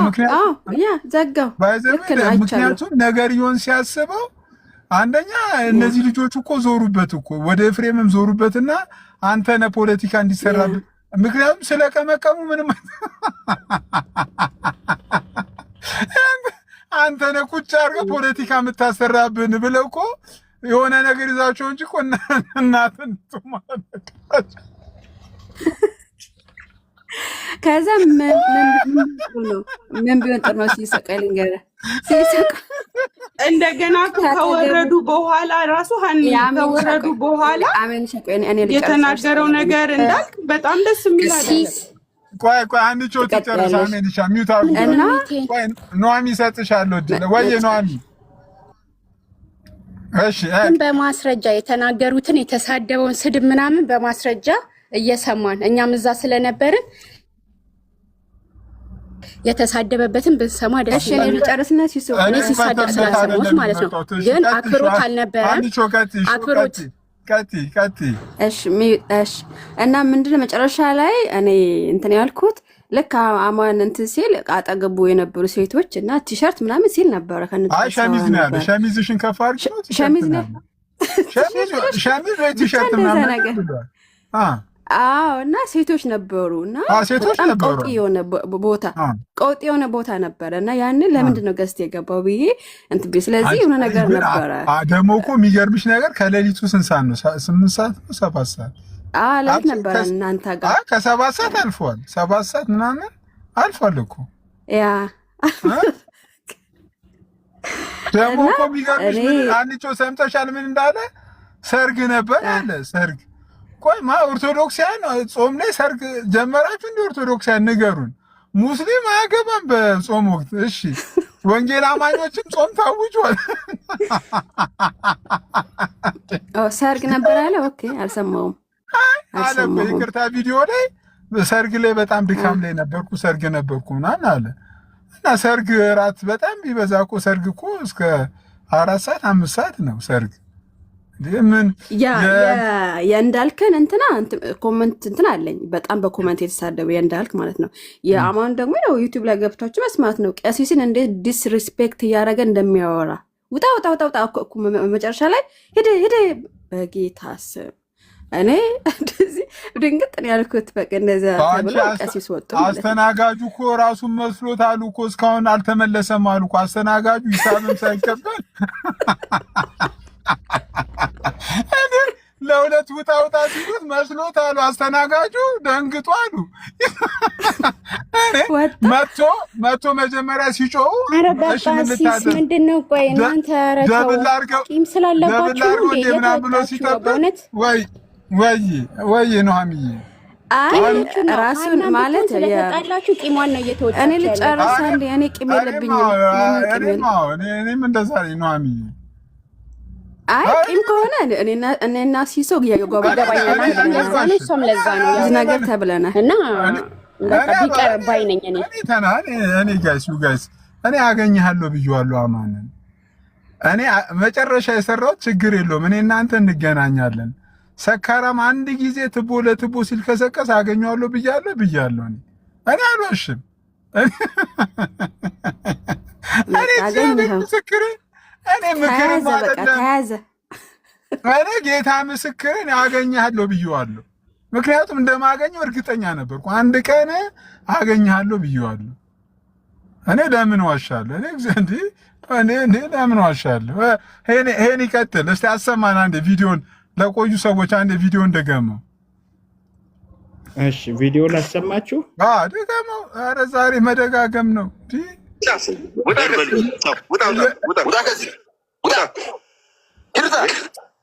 ምክንያቱም ነገርየውን ሲያስበው አንደኛ እነዚህ ልጆች እኮ ዞሩበት እኮ ወደ ኤፍሬምም ዞሩበትና አንተ ነህ ፖለቲካ እንዲሰራበት። ምክንያቱም ስለቀመቀሙ ምንም አንተ ነህ ቁጭ አድርገህ ፖለቲካ የምታሰራብን ብለው እኮ የሆነ ነገር ይዛቸው እንጂ እኮ እናትን ከዛ ምን ቢሆን ጥሩ ነው ሲሰቀል እንገራ ሲሰቀል እንደገና ከወረዱ በኋላ ራሱ ሀኒ ከወረዱ በኋላ የተናገረው ነገር እንዳልክ በጣም ደስ የሚል አይደለም። ቆይ አንድ ቾት ጨርሳ አሜንሻ ሚውት አድርጉ። ቆይ ኖአሚ ሰጥሻለሁ እድል ወይ ኖአሚ። እሺ በማስረጃ የተናገሩትን የተሳደበውን ስድብ ምናምን በማስረጃ እየሰማን እኛም እዛ ስለነበርን የተሳደበበትን ብንሰማ ደስ ይላል። እሺ ልጨርስና እኔ ሲሳደብ ስላሰማሁት ማለት ነው። ግን አክብሮት አልነበረም። አክብሮት ቀጥ እሺ እና ምንድነው መጨረሻ ላይ እኔ እንትን ያልኩት ልክ አማን እንትን ሲል አጠገቡ የነበሩ ሴቶች እና ቲሸርት ምናምን ሲል ነበረ። አይ ሸሚዝ ነው ያለ። ሸሚዝሽን ከፍ አድርጊ። ሸሚዝ ነው ሸሚዝ ወይ ቲሸርት ምናምን እና ሴቶች ነበሩ እና በጣም ቀውጢ የሆነ ቦታ ነበረ እና ያንን ለምንድን ነው ገዝት የገባው ብዬ እንትን ብዬ ስለዚህ የሆነ ነገር ነበረ። ደግሞ እኮ የሚገርምሽ ነገር ከሌሊቱ ስንት ሰዓት ነው? 8 ሰዓት ነው 7 ሰዓት ለት ነበረ እናንተ ጋር ከ7 ሰዓት አልፏል። 7 ሰዓት ምናምን አልፏል እኮ ያ ደግሞ እኮ የሚገርምሽ አንቺ ሰምተሻል ምን እንዳለ? ሰርግ ነበር አለ ሰርግ። ቆይ ኦርቶዶክሳውያን ጾም ላይ ሰርግ ጀመራችሁ እንደ ኦርቶዶክሳውያን ንገሩን። ሙስሊም አያገባም በጾም ወቅት። እሺ ወንጌል አማኞችም ጾም ታውጇል። ሰርግ ነበር አለ። ኦኬ አልሰማውም አለ። ይቅርታ ቪዲዮ ላይ ሰርግ ላይ በጣም ድካም ላይ ነበርኩ ሰርግ ነበርኩ ምናምን አለ እና ሰርግ ራት በጣም ቢበዛ እኮ ሰርግ እኮ እስከ 4 ሰዓት 5 ሰዓት ነው ሰርግ። ምን የእንዳልከን እንትና ኮመንት እንትና አለኝ በጣም በኮመንት የተሳደበ የእንዳልክ ማለት ነው። የአማን ደግሞ ያው ዩቲዩብ ላይ ገብታችሁ መስማት ነው። ቀሲስን እንዴት ዲስሪስፔክት እያደረገ እንደሚያወራ ውጣ መጨረሻ ላይ ሄደ በጌታ ስም እኔ እንደዚህ ድንግጥ ነው ያልኩት። በቃ እንደዛ ተብሎ ቀሲስ ወጡ። አስተናጋጁ እኮ ራሱን መስሎት አሉ እኮ እስካሁን አልተመለሰም አሉ እኮ አስተናጋጁ ሂሳብም ሳይቀበል ለሁለት ውጣ ሲሉት መስሎት አሉ አስተናጋጁ ደንግጦ አሉ። መቶ መጀመሪያ ሲጮሁ እሺ ምንድነው? ቆይ እናንተ ረተው ቂም ስላለባችሁ እንዴ ምናምን ብሎ ሲጠበቅ ወይ ኑሐሚዬ ራሱን ማለት ያጣላችሁ ቂሟን ነው እየተወጣ እኔ ልጨርስ አንዴ እኔ ቂም የለብኝም። እኔም እንደዛ ኑሐሚዬ አይ ቂም ከሆነ እኔና ሲሶ እሷም ለዛ ነው ብዙ ነገር ተብለናል እና በቃ ቢቀር ባይ ነኝ እኔ ጋይስ እኔ አገኘሃለሁ ብዬዋለሁ አማንን። እኔ መጨረሻ የሰራሁት ችግር የለውም እኔ እናንተ እንገናኛለን። ሰካራም አንድ ጊዜ ትቦ ለትቦ ሲልከሰከስ አገኘዋለሁ ብያለሁ። እኔ አልዋሽም። እኔ ምስክሬ እኔ ምክር ማለት ተያዘ። እኔ ጌታ ምስክርን አገኘሃለሁ ብዬዋለሁ። ምክንያቱም እንደማገኘው እርግጠኛ ነበርኩ። አንድ ቀን አገኘሃለሁ ብዬዋለሁ። እኔ ለምን ዋሻለሁ? እኔ ለምን ዋሻለሁ? ይሄን ይቀጥል እስቲ አሰማን አንዴ ቪዲዮን ለቆዩ ሰዎች አንዴ ቪዲዮ እንደገመው። እሺ ቪዲዮ ላሰማችሁ። ደገመው። ኧረ ዛሬ መደጋገም ነው።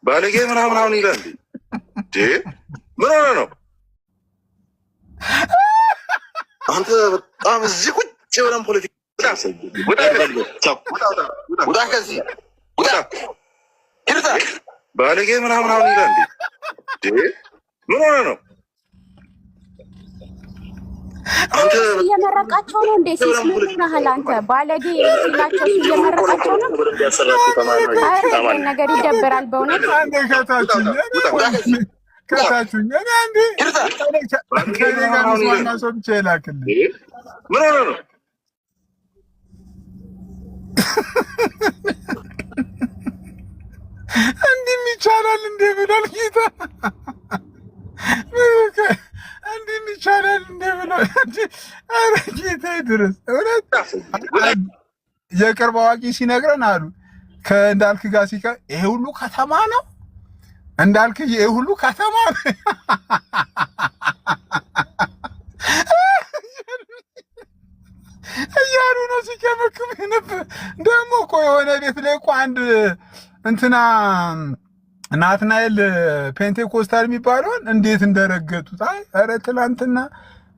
ባለጌ ምናምን ይላል። ምን ሆነ ነው አንተ? በጣም እዚህ ቁጭ ብለን ፖለቲካ ባለጌ ምናምን ይላል። ምን ሆነ ነው እየመረቃቸው ነው እንዴ? ሲስ ምን ሆነሃል አንተ? ባለጌ ሲላቸው እየመረቃቸው ነው። አይ ነገር ይደበራል በእውነት። ከታችሁኝ እኔ አንዴ ከኔ ጋር ዋና ሰው ብቻ ይላክልኝ። ምን ሆነ ነው እንዲህም ይቻላል እንዴ ብሏል ጌታ። እንዲህም ይቻላል እንዴ ብሏል። ኧረ ጌታ ይድረስ። እውነት የቅርብ አዋቂ ሲነግረን አሉ ከእንዳልክ ጋር ይሄ ሁሉ ከተማ ነው እንዳልክ፣ ይሄ ሁሉ ከተማ ነው እያሉ ነው ሲከመክም ነበር። ደግሞ እኮ የሆነ ቤት ላይ እኮ አንድ እንትና ናትናኤል ፔንቴኮስታል የሚባለውን እንዴት እንደረገጡት። አይ ኧረ ትላንትና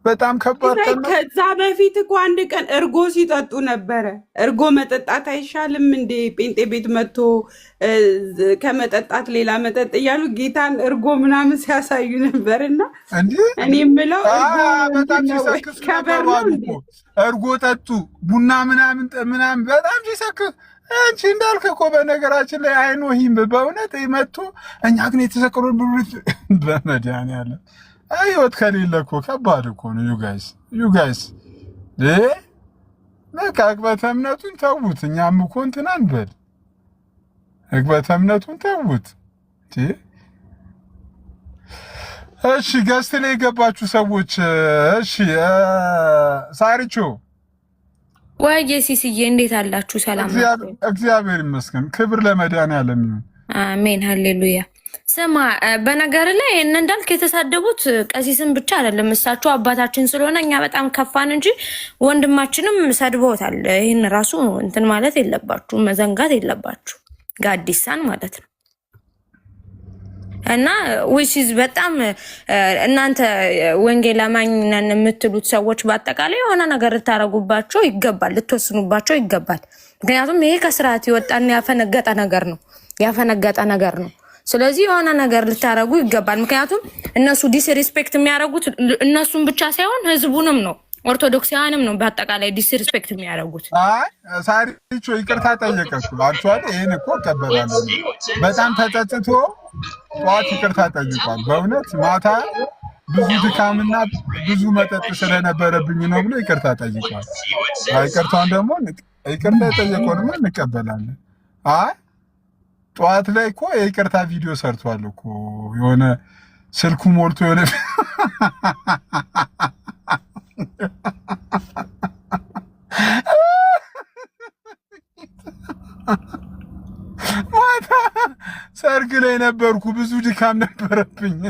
በጣም ከባድ። ከዛ በፊት እኮ አንድ ቀን እርጎ ሲጠጡ ነበረ። እርጎ መጠጣት አይሻልም እንዴ? ጴንጤ ቤት መጥቶ ከመጠጣት ሌላ መጠጥ እያሉ ጌታን እርጎ ምናምን ሲያሳዩ ነበር። እና እኔ የምለው በጣም ሲሰክስ እርጎ ጠጡ ቡና ምናምን በጣም ሲሰክስ። አንቺ እንዳልክ እኮ በነገራችን ላይ አይኖሂም በእውነት መጥቶ እኛ ግን የተሰቀሉን ብሉት በመድኃኒዓለም ህይወት ከሌለ እኮ ከባድ እኮ ነው። ዩጋይስ በቃ እግበተ እምነቱን ተዉት። እኛም እኮ እንትን አንበል፣ እግበተ እምነቱን ተዉት። እሺ ገስት ላይ የገባችሁ ሰዎች እሺ፣ ሳሪቾ ወይዬ ሲስዬ እንዴት አላችሁ? ሰላም ናችሁ? እግዚአብሔር ይመስገን። ክብር ለመድኃኒዓለም ይሁን። አሜን ሃሌሉያ። ስማ በነገር ላይ እነ እንዳልክ የተሳደቡት ቀሲስን ብቻ አይደለም፣ እሳቸው አባታችን ስለሆነ እኛ በጣም ከፋን እንጂ ወንድማችንም ሰድበውታል። ይህን ራሱ እንትን ማለት የለባችሁ መዘንጋት የለባችሁ። ጋዲሳን ማለት ነው። እና ዊችዝ በጣም እናንተ ወንጌል አማኝ ነን የምትሉት ሰዎች በአጠቃላይ የሆነ ነገር ልታረጉባቸው ይገባል፣ ልትወስኑባቸው ይገባል። ምክንያቱም ይሄ ከስርዓት የወጣና ያፈነገጠ ነገር ነው። ስለዚህ የሆነ ነገር ልታረጉ ይገባል። ምክንያቱም እነሱ ዲስሪስፔክት የሚያደርጉት እነሱን ብቻ ሳይሆን ህዝቡንም ነው፣ ኦርቶዶክሳውያንም ነው በአጠቃላይ ዲስሪስፔክት የሚያደርጉት። ሳሪቾ ይቅርታ ጠየቀኩ። አክቹአሊ ይሄን እኮ እቀበላለሁ። በጣም ተጸጽቶ ጠዋት ይቅርታ ጠይቋል። በእውነት ማታ ብዙ ድካምና ብዙ መጠጥ ስለነበረብኝ ነው ብሎ ይቅርታ ጠይቋል። ይቅርታውን ደግሞ ይቅርታ የጠየቀውንማ እንቀበላለን። ጠዋት ላይ እኮ የይቅርታ ቪዲዮ ሰርቷል እኮ የሆነ ስልኩ ሞልቶ የሆነ ማታ ሰርግ ላይ ነበርኩ፣ ብዙ ድካም ነበረብኝ።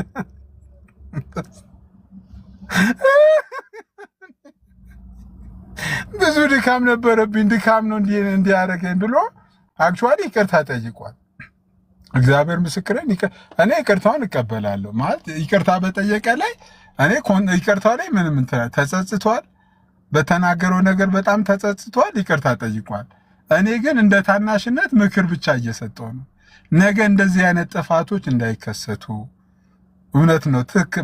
ብዙ ድካም ነበረብኝ፣ ድካም ነው እንዲያደርገኝ ብሎ አክቹዋሊ ይቅርታ ጠይቋል። እግዚአብሔር ምስክሬን፣ እኔ ይቅርታውን እቀበላለሁ። ማለት ይቅርታ በጠየቀ ላይ እኔ ይቅርታ ላይ ምንም ተጸጽቷል፣ በተናገረው ነገር በጣም ተጸጽቷል፣ ይቅርታ ጠይቋል። እኔ ግን እንደ ታናሽነት ምክር ብቻ እየሰጠው ነው። ነገ እንደዚህ አይነት ጥፋቶች እንዳይከሰቱ እውነት ነው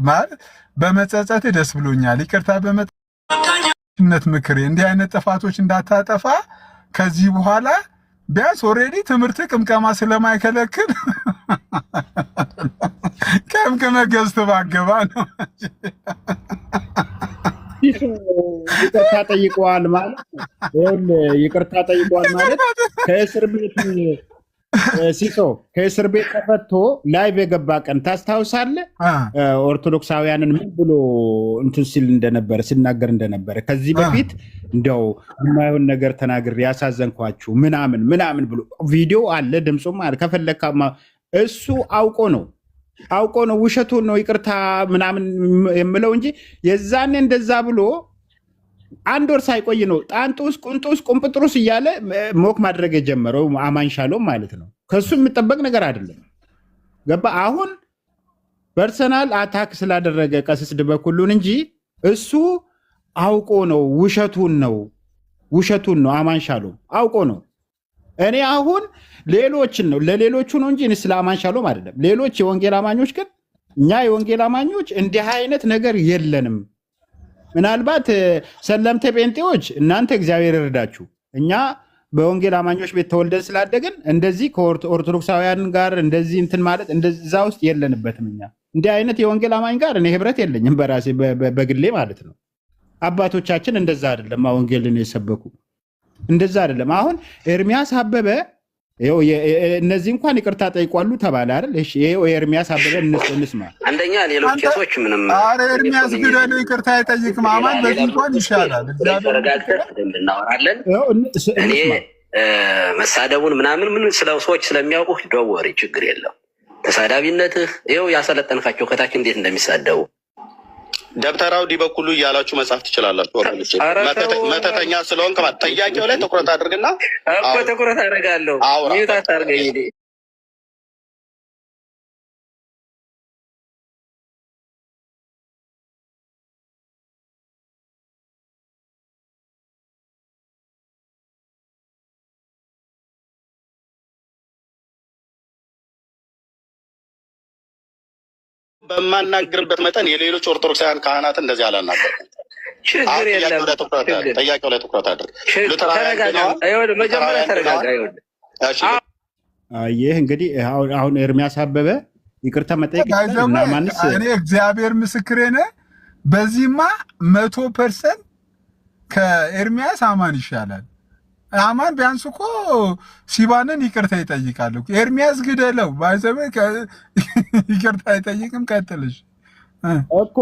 ማለት በመጸጸት ደስ ብሎኛል። ይቅርታ በመጠነት ምክሬ እንዲህ አይነት ጥፋቶች እንዳታጠፋ ከዚህ በኋላ ቢያንስ ኦልሬዲ ትምህርት ቅምቀማ ስለማይከለክል ቀምቅመ ገዝተህ ባገባ ነው። ይቅርታ ጠይቀዋል ማለት ይቅርታ ጠይቀዋል ማለት ከእስር ቤት ሲሶ ከእስር ቤት ተፈቶ ላይቭ የገባ ቀን ታስታውሳለህ? ኦርቶዶክሳውያንን ምን ብሎ እንትን ሲል እንደነበረ ሲናገር እንደነበረ ከዚህ በፊት እንደው የማይሆን ነገር ተናግሬ ያሳዘንኳችሁ ምናምን ብሎ ቪዲዮ አለ፣ ድምፁም አለ። ከፈለካማ እሱ አውቆ ነው ውሸቱን ነው ይቅርታ ምናምን የምለው እንጂ የዛኔ እንደዛ ብሎ አንድ ወር ሳይቆይ ነው ጣንጡስ ቁንጡስ ቁምጥሩስ እያለ ሞክ ማድረግ የጀመረው አማን ሻሎም ማለት ነው። ከሱ የሚጠበቅ ነገር አይደለም። ገባ? አሁን ፐርሰናል አታክ ስላደረገ ቀሲስ ድበኩሉን እንጂ እሱ አውቆ ነው ውሸቱን ነው አማን ሻሎም አውቆ ነው። እኔ አሁን ሌሎችን ነው ለሌሎቹ ነው እንጂ ስለ አማን ሻሎም አይደለም። ሌሎች የወንጌል አማኞች ግን እኛ የወንጌል አማኞች እንዲህ አይነት ነገር የለንም። ምናልባት ሰለምቴ ጴንጤዎች እናንተ እግዚአብሔር ይርዳችሁ። እኛ በወንጌል አማኞች ቤት ተወልደን ስላደግን እንደዚህ ከኦርቶዶክሳውያን ጋር እንደዚህ እንትን ማለት እንደዛ ውስጥ የለንበትም። እኛ እንዲህ አይነት የወንጌል አማኝ ጋር እኔ ህብረት የለኝም በራሴ በግሌ ማለት ነው። አባቶቻችን እንደዛ አይደለም ወንጌልን የሰበኩ እንደዛ አይደለም። አሁን ኤርሚያስ አበበ እነዚህ እንኳን ይቅርታ ጠይቋሉ ተባለ አይደል? እሺ ይሄው ኤርሚያስ አበበ እንስማ። አንደኛ ሌሎች ኬሶች ምንም ኤርሚያስ ግደሉ ይቅርታ አይጠይቅም። አማን በዚህ እንኳን ይሻላል። ተረጋግተን በደንብ እናወራለን። እኔ መሳደቡን ምናምን ምን ሰዎች ስለሚያውቁ ደወሪ ችግር የለም። ተሳዳቢነትህ ይኸው ያሰለጠንካቸው ከታች እንዴት እንደሚሳደቡ ደብተራው ዲበኩሉ እያላችሁ መጻፍ ትችላላችሁ። መተተኛ ስለሆንክ ጥያቄው ላይ ትኩረት አድርግና እኮ ትኩረት አደርጋለሁ። ሚዩት አታርገኝ። በማናገርበት መጠን የሌሎች ኦርቶዶክሳውያን ካህናት እንደዚህ አላናገርም። ችግር የለም። ጥያቄው ላይ ትኩረት አድርግ። መጀመሪያ ተረጋጋ። ይህ እንግዲህ አሁን ኤርሚያስ አበበ ይቅርታ መጠየቅ ማንስ እኔ እግዚአብሔር ምስክሬ ነህ። በዚህማ 100% ከኤርሚያስ አማን ይሻላል። አማን ቢያንስ እኮ ሲባንን ይቅርታ ይጠይቃል። ኤርሚያስ ግደለው ባይዘበ ይቅርታ አይጠይቅም። ቀጥልሽ እኮ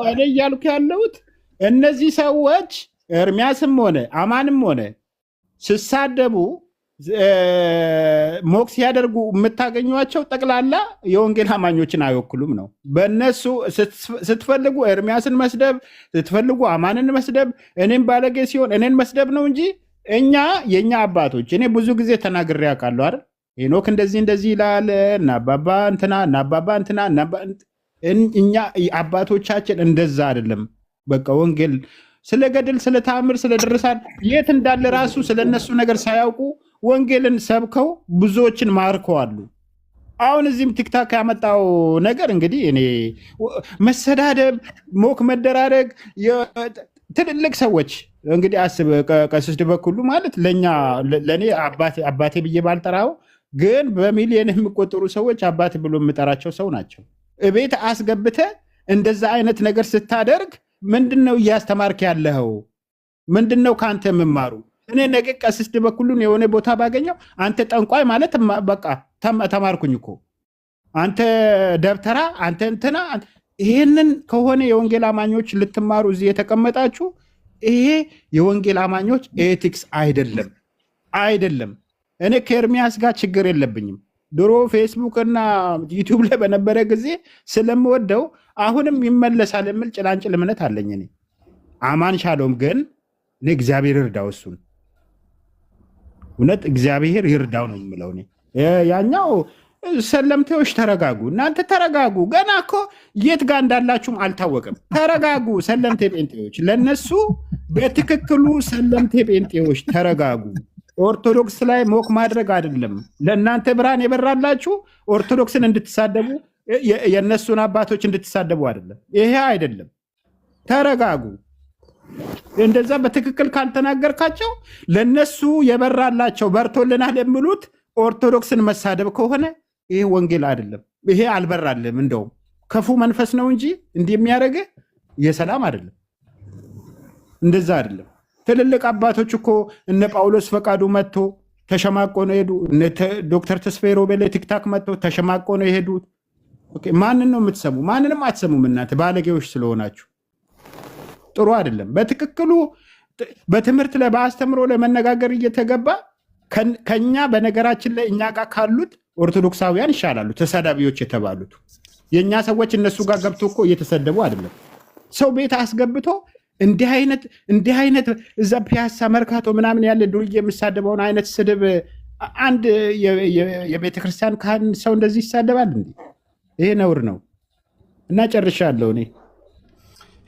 እኔ እያልኩ ያለሁት እነዚህ ሰዎች ኤርሚያስም ሆነ አማንም ሆነ ሲሳደቡ ሞክ ሲያደርጉ የምታገኟቸው ጠቅላላ የወንጌል አማኞችን አይወክሉም ነው። በእነሱ ስትፈልጉ ኤርሚያስን መስደብ፣ ስትፈልጉ አማንን መስደብ፣ እኔም ባለጌ ሲሆን እኔን መስደብ ነው እንጂ እኛ የኛ አባቶች እኔ ብዙ ጊዜ ተናግሬ ያውቃለሁ አይደል? ሄኖክ እንደዚህ ይላል እና አባባ እንትና እኛ አባቶቻችን እንደዛ አይደለም። በቃ ወንጌል ስለ ገድል፣ ስለ ተአምር፣ ስለ ድርሳን የት እንዳለ ራሱ ስለነሱ ነገር ሳያውቁ ወንጌልን ሰብከው ብዙዎችን ማርከዋሉ። አሁን እዚህም ቲክታክ ያመጣው ነገር እንግዲህ እኔ መሰዳደብ፣ ሞክ መደራረግ ትልልቅ ሰዎች እንግዲህ አስብ። ቀሲስ ድበኩሉ ማለት ለእኔ አባቴ ብዬ ባልጠራው ግን በሚሊዮን የሚቆጠሩ ሰዎች አባቴ ብሎ የምጠራቸው ሰው ናቸው። እቤት አስገብተ እንደዛ አይነት ነገር ስታደርግ ምንድነው እያስተማርክ ያለኸው? ምንድነው ከአንተ የምማሩ? እኔ ነገ ቀሲስ ድበኩሉን የሆነ ቦታ ባገኘው አንተ ጠንቋይ ማለት በቃ ተማርኩኝ እኮ አንተ ደብተራ አንተ እንትና። ይህንን ከሆነ የወንጌል አማኞች ልትማሩ እዚህ የተቀመጣችሁ ይሄ የወንጌል አማኞች ኤቲክስ አይደለም። እኔ ከኤርሚያስ ጋር ችግር የለብኝም። ድሮ ፌስቡክ እና ዩቲዩብ ላይ በነበረ ጊዜ ስለምወደው አሁንም ይመለሳል የሚል ጭላንጭል እምነት አለኝ። እኔ አማን ሻሎም ግን እኔ እግዚአብሔር ይርዳው፣ እሱን እውነት እግዚአብሔር ይርዳው ነው የምለው። እኔ ያኛው ሰለምቴዎች ተረጋጉ፣ እናንተ ተረጋጉ። ገና እኮ የት ጋር እንዳላችሁም አልታወቅም። ተረጋጉ ሰለምቴ ጴንጤዎች፣ ለነሱ በትክክሉ ሰለምቴ ጴንጤዎች ተረጋጉ። ኦርቶዶክስ ላይ ሞክ ማድረግ አይደለም። ለእናንተ ብርሃን የበራላችሁ ኦርቶዶክስን እንድትሳደቡ የእነሱን አባቶች እንድትሳደቡ አይደለም። ይሄ አይደለም። ተረጋጉ። እንደዛ በትክክል ካልተናገርካቸው ለነሱ የበራላቸው በርቶልናል የሚሉት ኦርቶዶክስን መሳደብ ከሆነ ይሄ ወንጌል አይደለም። ይሄ አልበራልም። እንደውም ክፉ መንፈስ ነው እንጂ እንዲህ የሚያደርግህ የሰላም አይደለም። እንደዛ አይደለም። ትልልቅ አባቶች እኮ እነ ጳውሎስ ፈቃዱ መጥቶ ተሸማቆ ነው የሄዱ። ዶክተር ተስፋዬ ሮቤሌ ቲክታክ መጥቶ ተሸማቆ ነው የሄዱት። ማንን ነው የምትሰሙ? ማንንም አትሰሙም እናንተ ባለጌዎች ስለሆናችሁ። ጥሩ አይደለም። በትክክሉ በትምህርት ላይ በአስተምሮ ላይ መነጋገር እየተገባ ከኛ በነገራችን ላይ እኛ ጋር ካሉት ኦርቶዶክሳውያን ይሻላሉ ተሳዳቢዎች የተባሉት። የእኛ ሰዎች እነሱ ጋር ገብቶ እኮ እየተሰደቡ አይደለም። ሰው ቤት አስገብቶ እንዲህ አይነት እዛ ፒያሳ መርካቶ ምናምን ያለ ዱርዬ የሚሳደበውን አይነት ስድብ አንድ የቤተክርስቲያን ካህን ሰው እንደዚህ ይሳደባል እንዴ? ይሄ ነውር ነው። እና ጨርሻለሁ እኔ።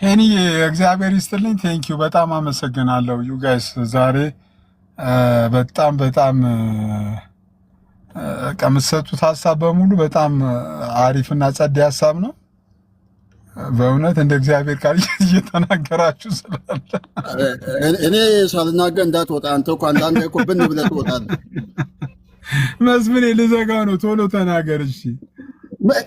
እኔ እግዚአብሔር ይስጥልኝ። ቴንኪዩ በጣም አመሰግናለሁ። ዩ ጋይስ ዛሬ በጣም ከምትሰጡት ሀሳብ በሙሉ በጣም አሪፍና ጸድ ሀሳብ ነው። በእውነት እንደ እግዚአብሔር ቃል እየተናገራችሁ ስላለ እኔ ሳልናገር እንዳትወጣ። አንተ እኮ አንዳንዴ እኮ ብን ብለህ ትወጣለህ። መስፍኔ ልዘጋው ነው፣ ቶሎ ተናገር እሺ።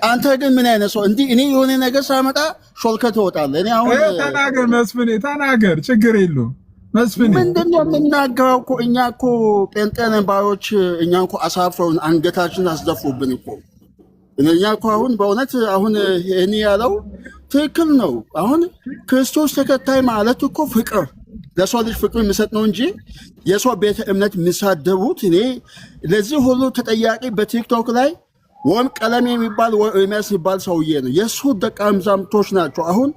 አንተ ግን ምን አይነት ሰው እንዲህ እኔ የሆነ ነገር ሳመጣ ሾልከህ ትወጣለህ። እኔ አሁን ተናገር መስፍኔ ተናገር፣ ችግር የለውም መስፍኔ። ምንድን ነው የምናገረው? እኮ እኛ እኮ ጴንጤ ነን ባዮች እኛ እኮ አሳፍረውን አንገታችን አስደፉብን እኮ። እኛ እኮ አሁን በእውነት አሁን ይሄን ያለው ትክክል ነው። አሁን ክርስቶስ ተከታይ ማለት እኮ ፍቅር ለሰው ልጅ ፍቅር የሚሰጥ ነው እንጂ የሰው ቤተ እምነት የሚሳደቡት እኔ ለዚህ ሁሉ ተጠያቂ በቲክቶክ ላይ ወም ቀለም የሚባል ኤርሚያስ የሚባል ሰውዬ ነው። የእሱ ደቀ መዛሙርቶች ናቸው አሁን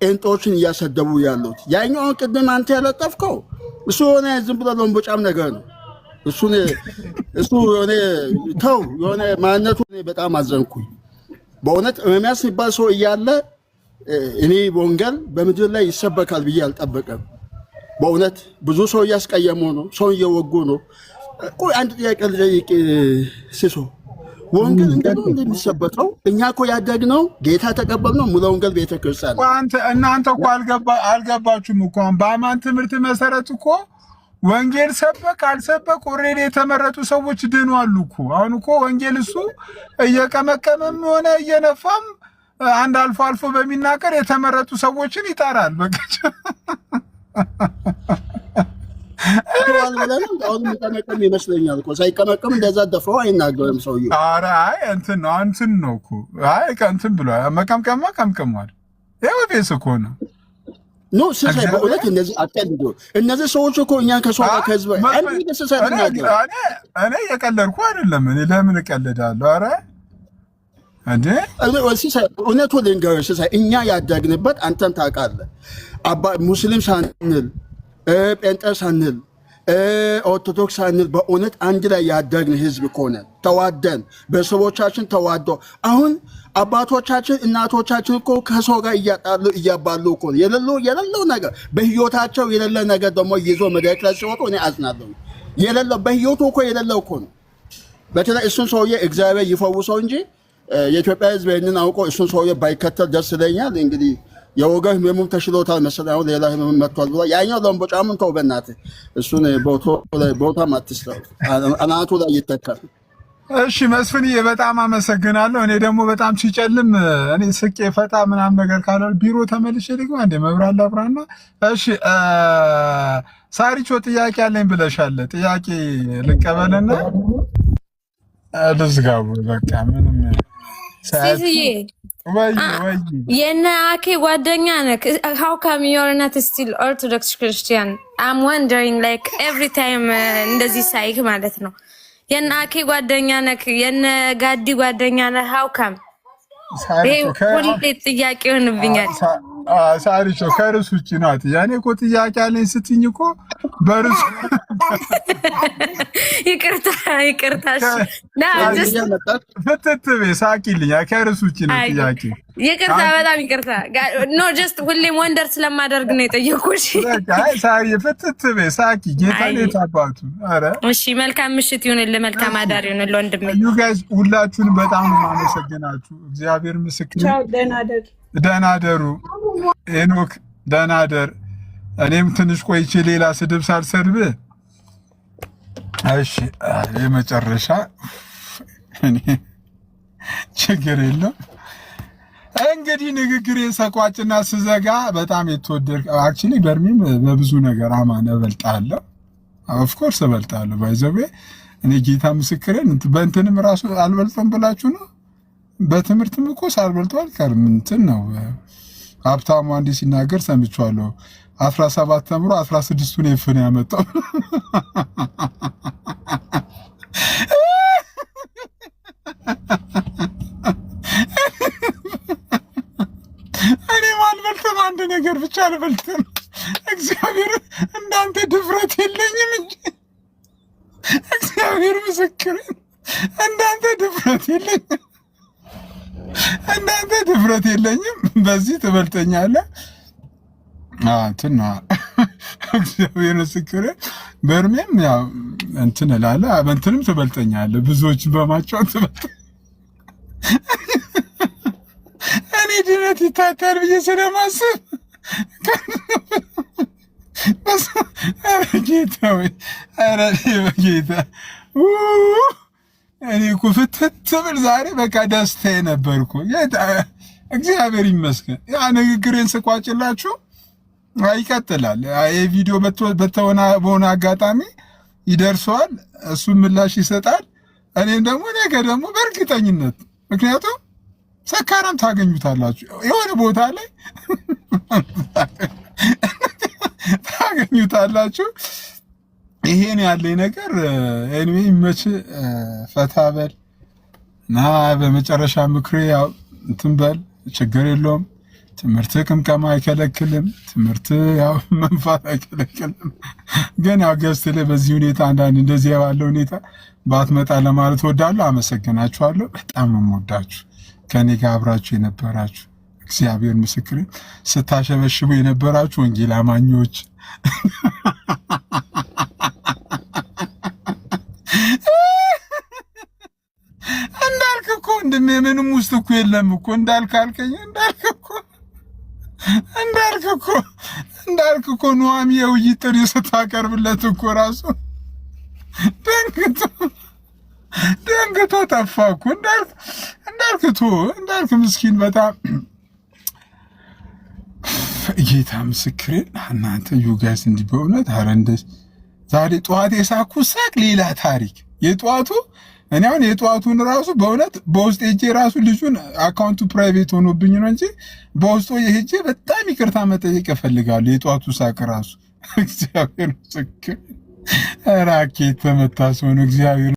ጴንጤዎችን እያሰደቡ ያሉት። ያኛውን ቅድም አንተ ያለጠፍከው እሱ የሆነ ዝም ብሎ ለምቦጫም ነገር ነው። እሱ የሆነ ተው የሆነ ማንነቱ በጣም አዘንኩኝ በእውነት። ኤርሚያስ የሚባል ሰው እያለ እኔ ወንጌል በምድር ላይ ይሰበካል ብዬ አልጠበቀም በእውነት። ብዙ ሰው እያስቀየሙ ነው፣ ሰው እየወጉ ነው። ቆይ አንድ ጥያቄ ልጠይቅ ሲሶ፣ ወንጌል እንዴት ነው እንደሚሰበከው? እኛ እኮ ያደግነው ጌታ ተቀበልነው ሙሉ ወንጌል ቤተክርስቲያን። እናንተ እኮ አልገባችሁም እኮ በአማን ትምህርት መሰረት እኮ ወንጌል ሰበክ አልሰበክ ኦልሬዲ የተመረጡ ሰዎች ድነዋል እኮ። አሁን እኮ ወንጌል እሱ እየቀመቀመም ሆነ እየነፋም አንድ አልፎ አልፎ በሚናገር የተመረጡ ሰዎችን ይጠራል። በቃ አሁን የሚቀመቀም ይመስለኛል እኮ። ሳይቀመቀም እንደዛ ደፍሮ አይናገርም ሰውዬው። ኧረ አይ እንትን ነው እኮ። አይ እንትን ብሎ መቀምቀማ ቀምቅሟል። ይኸው ቤስ እኮ ነው። ኖ ስሳይ በእውነት እነዚህ አቀልዶ እነዚህ ሰዎች እኮ እኛን ከሰው ጋር ከህዝብ እኔ የቀለድኩ አይደለም። እኔ ለምን እቀልዳለሁ? ኧረ እንዴ እውነቱን ልንገርህ ስሳይ፣ እኛ ያደግንበት አንተም ታውቃለህ፣ ሙስሊም ሳንል ጴንጤ ሳንል ኦርቶዶክስ ሳንል በእውነት አንድ ላይ ያደግን ህዝብ ከሆነ ተዋደን ቤተሰቦቻችን ተዋደው አሁን አባቶቻችን እናቶቻችን እኮ ከሰው ጋር እያጣሉ እያባሉ እኮ የሌለው ነገር በህይወታቸው የሌለ ነገር ደግሞ ይዞ መድረክ ላይ ሲወጡ እኔ አዝናለሁ። የሌለው በህይወቱ እኮ የሌለው እኮ ነው። በተለይ እሱን ሰውዬ እግዚአብሔር ይፈውሰው እንጂ የኢትዮጵያ ህዝብ ይህንን አውቆ እሱን ሰውዬ ባይከተል ደስ ይለኛል። እንግዲህ የወገን ህመሙም ተሽሎታል መሰለኝ፣ አሁን ሌላ ህመም መጥቷል ብሎ ያኛው ለምቦጫሙን ተው በእናትህ፣ እሱን ቦታም አትስጠው፣ አናቱ ላይ ይተካል። እሺ መስፍንዬ በጣም አመሰግናለሁ። እኔ ደግሞ በጣም ሲጨልም እኔ ስቄ ፈታ ምናምን ነገር ካለ ቢሮ ተመልሼ ልግባ እንደ መብራት ላብራና። እሺ ሳሪቾ ጥያቄ አለኝ ብለሻል። ጥያቄ ልቀበልና ልዝጋቡ በቃ ምንም ሲስዬ የእነ አኬ ጓደኛ ነህ። how come you're not still Orthodox Christian? I'm wondering like every time እንደዚህ ሳይክ ማለት ነው። የእነ አኬ ጓደኛ ነህ፣ የእነ ጋዲ ጓደኛ ነህ። how come? ሁሌ ጥያቄ ሆንብኛል። ሳሪቾ ከርዕስ ውጭ ናት። ያኔ እኮ ጥያቄ አለኝ ስትኝ እኮ በርዕሱ ይቅርታ ፍትት በይ ሳቂልኝ። ከርዕስ ውጭ ነው ጥያቄ። ይቅርታ በጣም ይቅርታ። ኖ ጀስት ሁሌም ወንደር ስለማደርግ ነው የጠየኩሽ። አይ ሳሪ ፍትት በይ ሳቂ። ጌታ ነው ታባቱ። ኧረ እሺ መልካም ምሽት ይሁንልህ፣ መልካም አዳር ይሁንልህ ወንድሜ። ዩ ጋይስ ሁላችሁንም በጣም ነው የማመሰግናችሁ። እግዚአብሔር ምስክር። ደህና ደሩ። ሄኖክ ደህና ደር። እኔም ትንሽ ቆይቼ ሌላ ስድብ ሳልሰድብ እሺ የመጨረሻ እኔ ችግር የለም እንግዲህ ንግግሬን ሰቋጭና ስዘጋ በጣም የተወደድክ አክቹሊ በርሚም በብዙ ነገር አማን እበልጣለሁ። ኦፍ ኮርስ እበልጣለሁ። ባይዘዌ እኔ ጌታ ምስክሬን በእንትንም ራሱ አልበልጥም ብላችሁ ነው። በትምህርትም እኮ ሳልበልጠው አልቀርም። እንትን ነው ሀብታሙ አንዴ ሲናገር ሰምቼዋለሁ። 17 ተምሮ 16ቱን ኤፍን ያመጣው እኔ አልበልጥም። አንድ ነገር ብቻ አልበልጥም። እግዚአብሔር እንዳንተ ድፍረት የለኝም እንጂ እግዚአብሔር ምስክሬን እንዳንተ ድፍረት የለኝም። እንዳንተ ድፍረት የለኝም። በዚህ ትበልጠኛለህ። እንትን ነው እግዚአብሔር ምስክሬን። በርሜም ያው እንትን እላለሁ። እንትንም ትበልጠኛለህ። ብዙዎችን በማጫወት ትበልጠኛለህ። እኔ ድነት ይታታል ብዬ ስለማስብ ጌታ ወይ ኧረ ጌታ እኔ እኮ ፍትት ብል ዛሬ በቃ ደስታዬ ነበርኩ። እግዚአብሔር ይመስገን። ያ ንግግሬን ስቋጭላችሁ ይቀጥላል። ይህ ቪዲዮ በሆነ አጋጣሚ ይደርሰዋል፣ እሱም ምላሽ ይሰጣል። እኔም ደግሞ ነገ ደግሞ በእርግጠኝነት ምክንያቱም ሰካራም ታገኙታላችሁ የሆነ ቦታ ላይ ታገኙታላችሁ። ይሄን ያለኝ ነገር ኤኒዌይ ይመች፣ ፈታ በል እና በመጨረሻ ምክሬ ያው እንትን በል፣ ችግር የለውም። ትምህርት ቅምቀማ አይከለክልም። ትምህርት ያው መንፋት አይከለክልም። ግን ያው ገዝት ላይ በዚህ ሁኔታ አንዳንድ እንደዚህ ባለ ሁኔታ ባትመጣ ለማለት ወዳለሁ። አመሰግናችኋለሁ። በጣም ነው የምወዳችሁ። ከኔ ጋር አብራችሁ የነበራችሁ እግዚአብሔር ምስክሬን ስታሸበሽቡ የነበራችሁ ወንጌል አማኞች እንዳልክ እኮ ምንም ውስጥ እኮ የለም እኮ እንዳልክ አልከኝ። እንዳልክ እኮ ኑሃሚ የውይይት ጥሪ ስታቀርብለት እኮ ራሱ ደንግቶ ጠፋ እኮ እንዳልክ ምስኪን በጣም ጌታ ምስክሬን። እናንተ ዩጋይስ እንዲህ በእውነት ኧረ እንደዚህ ዛሬ ጠዋት የሳኩ ሳቅ ሌላ ታሪክ። የጠዋቱ እኔ አሁን የጠዋቱን ራሱ በእውነት በውስጥ ሄጄ ራሱ ልጁን አካውንቱ ፕራይቬት ሆኖብኝ ነው እንጂ በውስጡ ሄጄ በጣም ይቅርታ መጠየቅ እፈልጋለሁ። የጠዋቱ ሳቅ ራሱ እግዚአብሔር ምስክሬን ራኬት ተመታ ሰው ነው እግዚአብሔር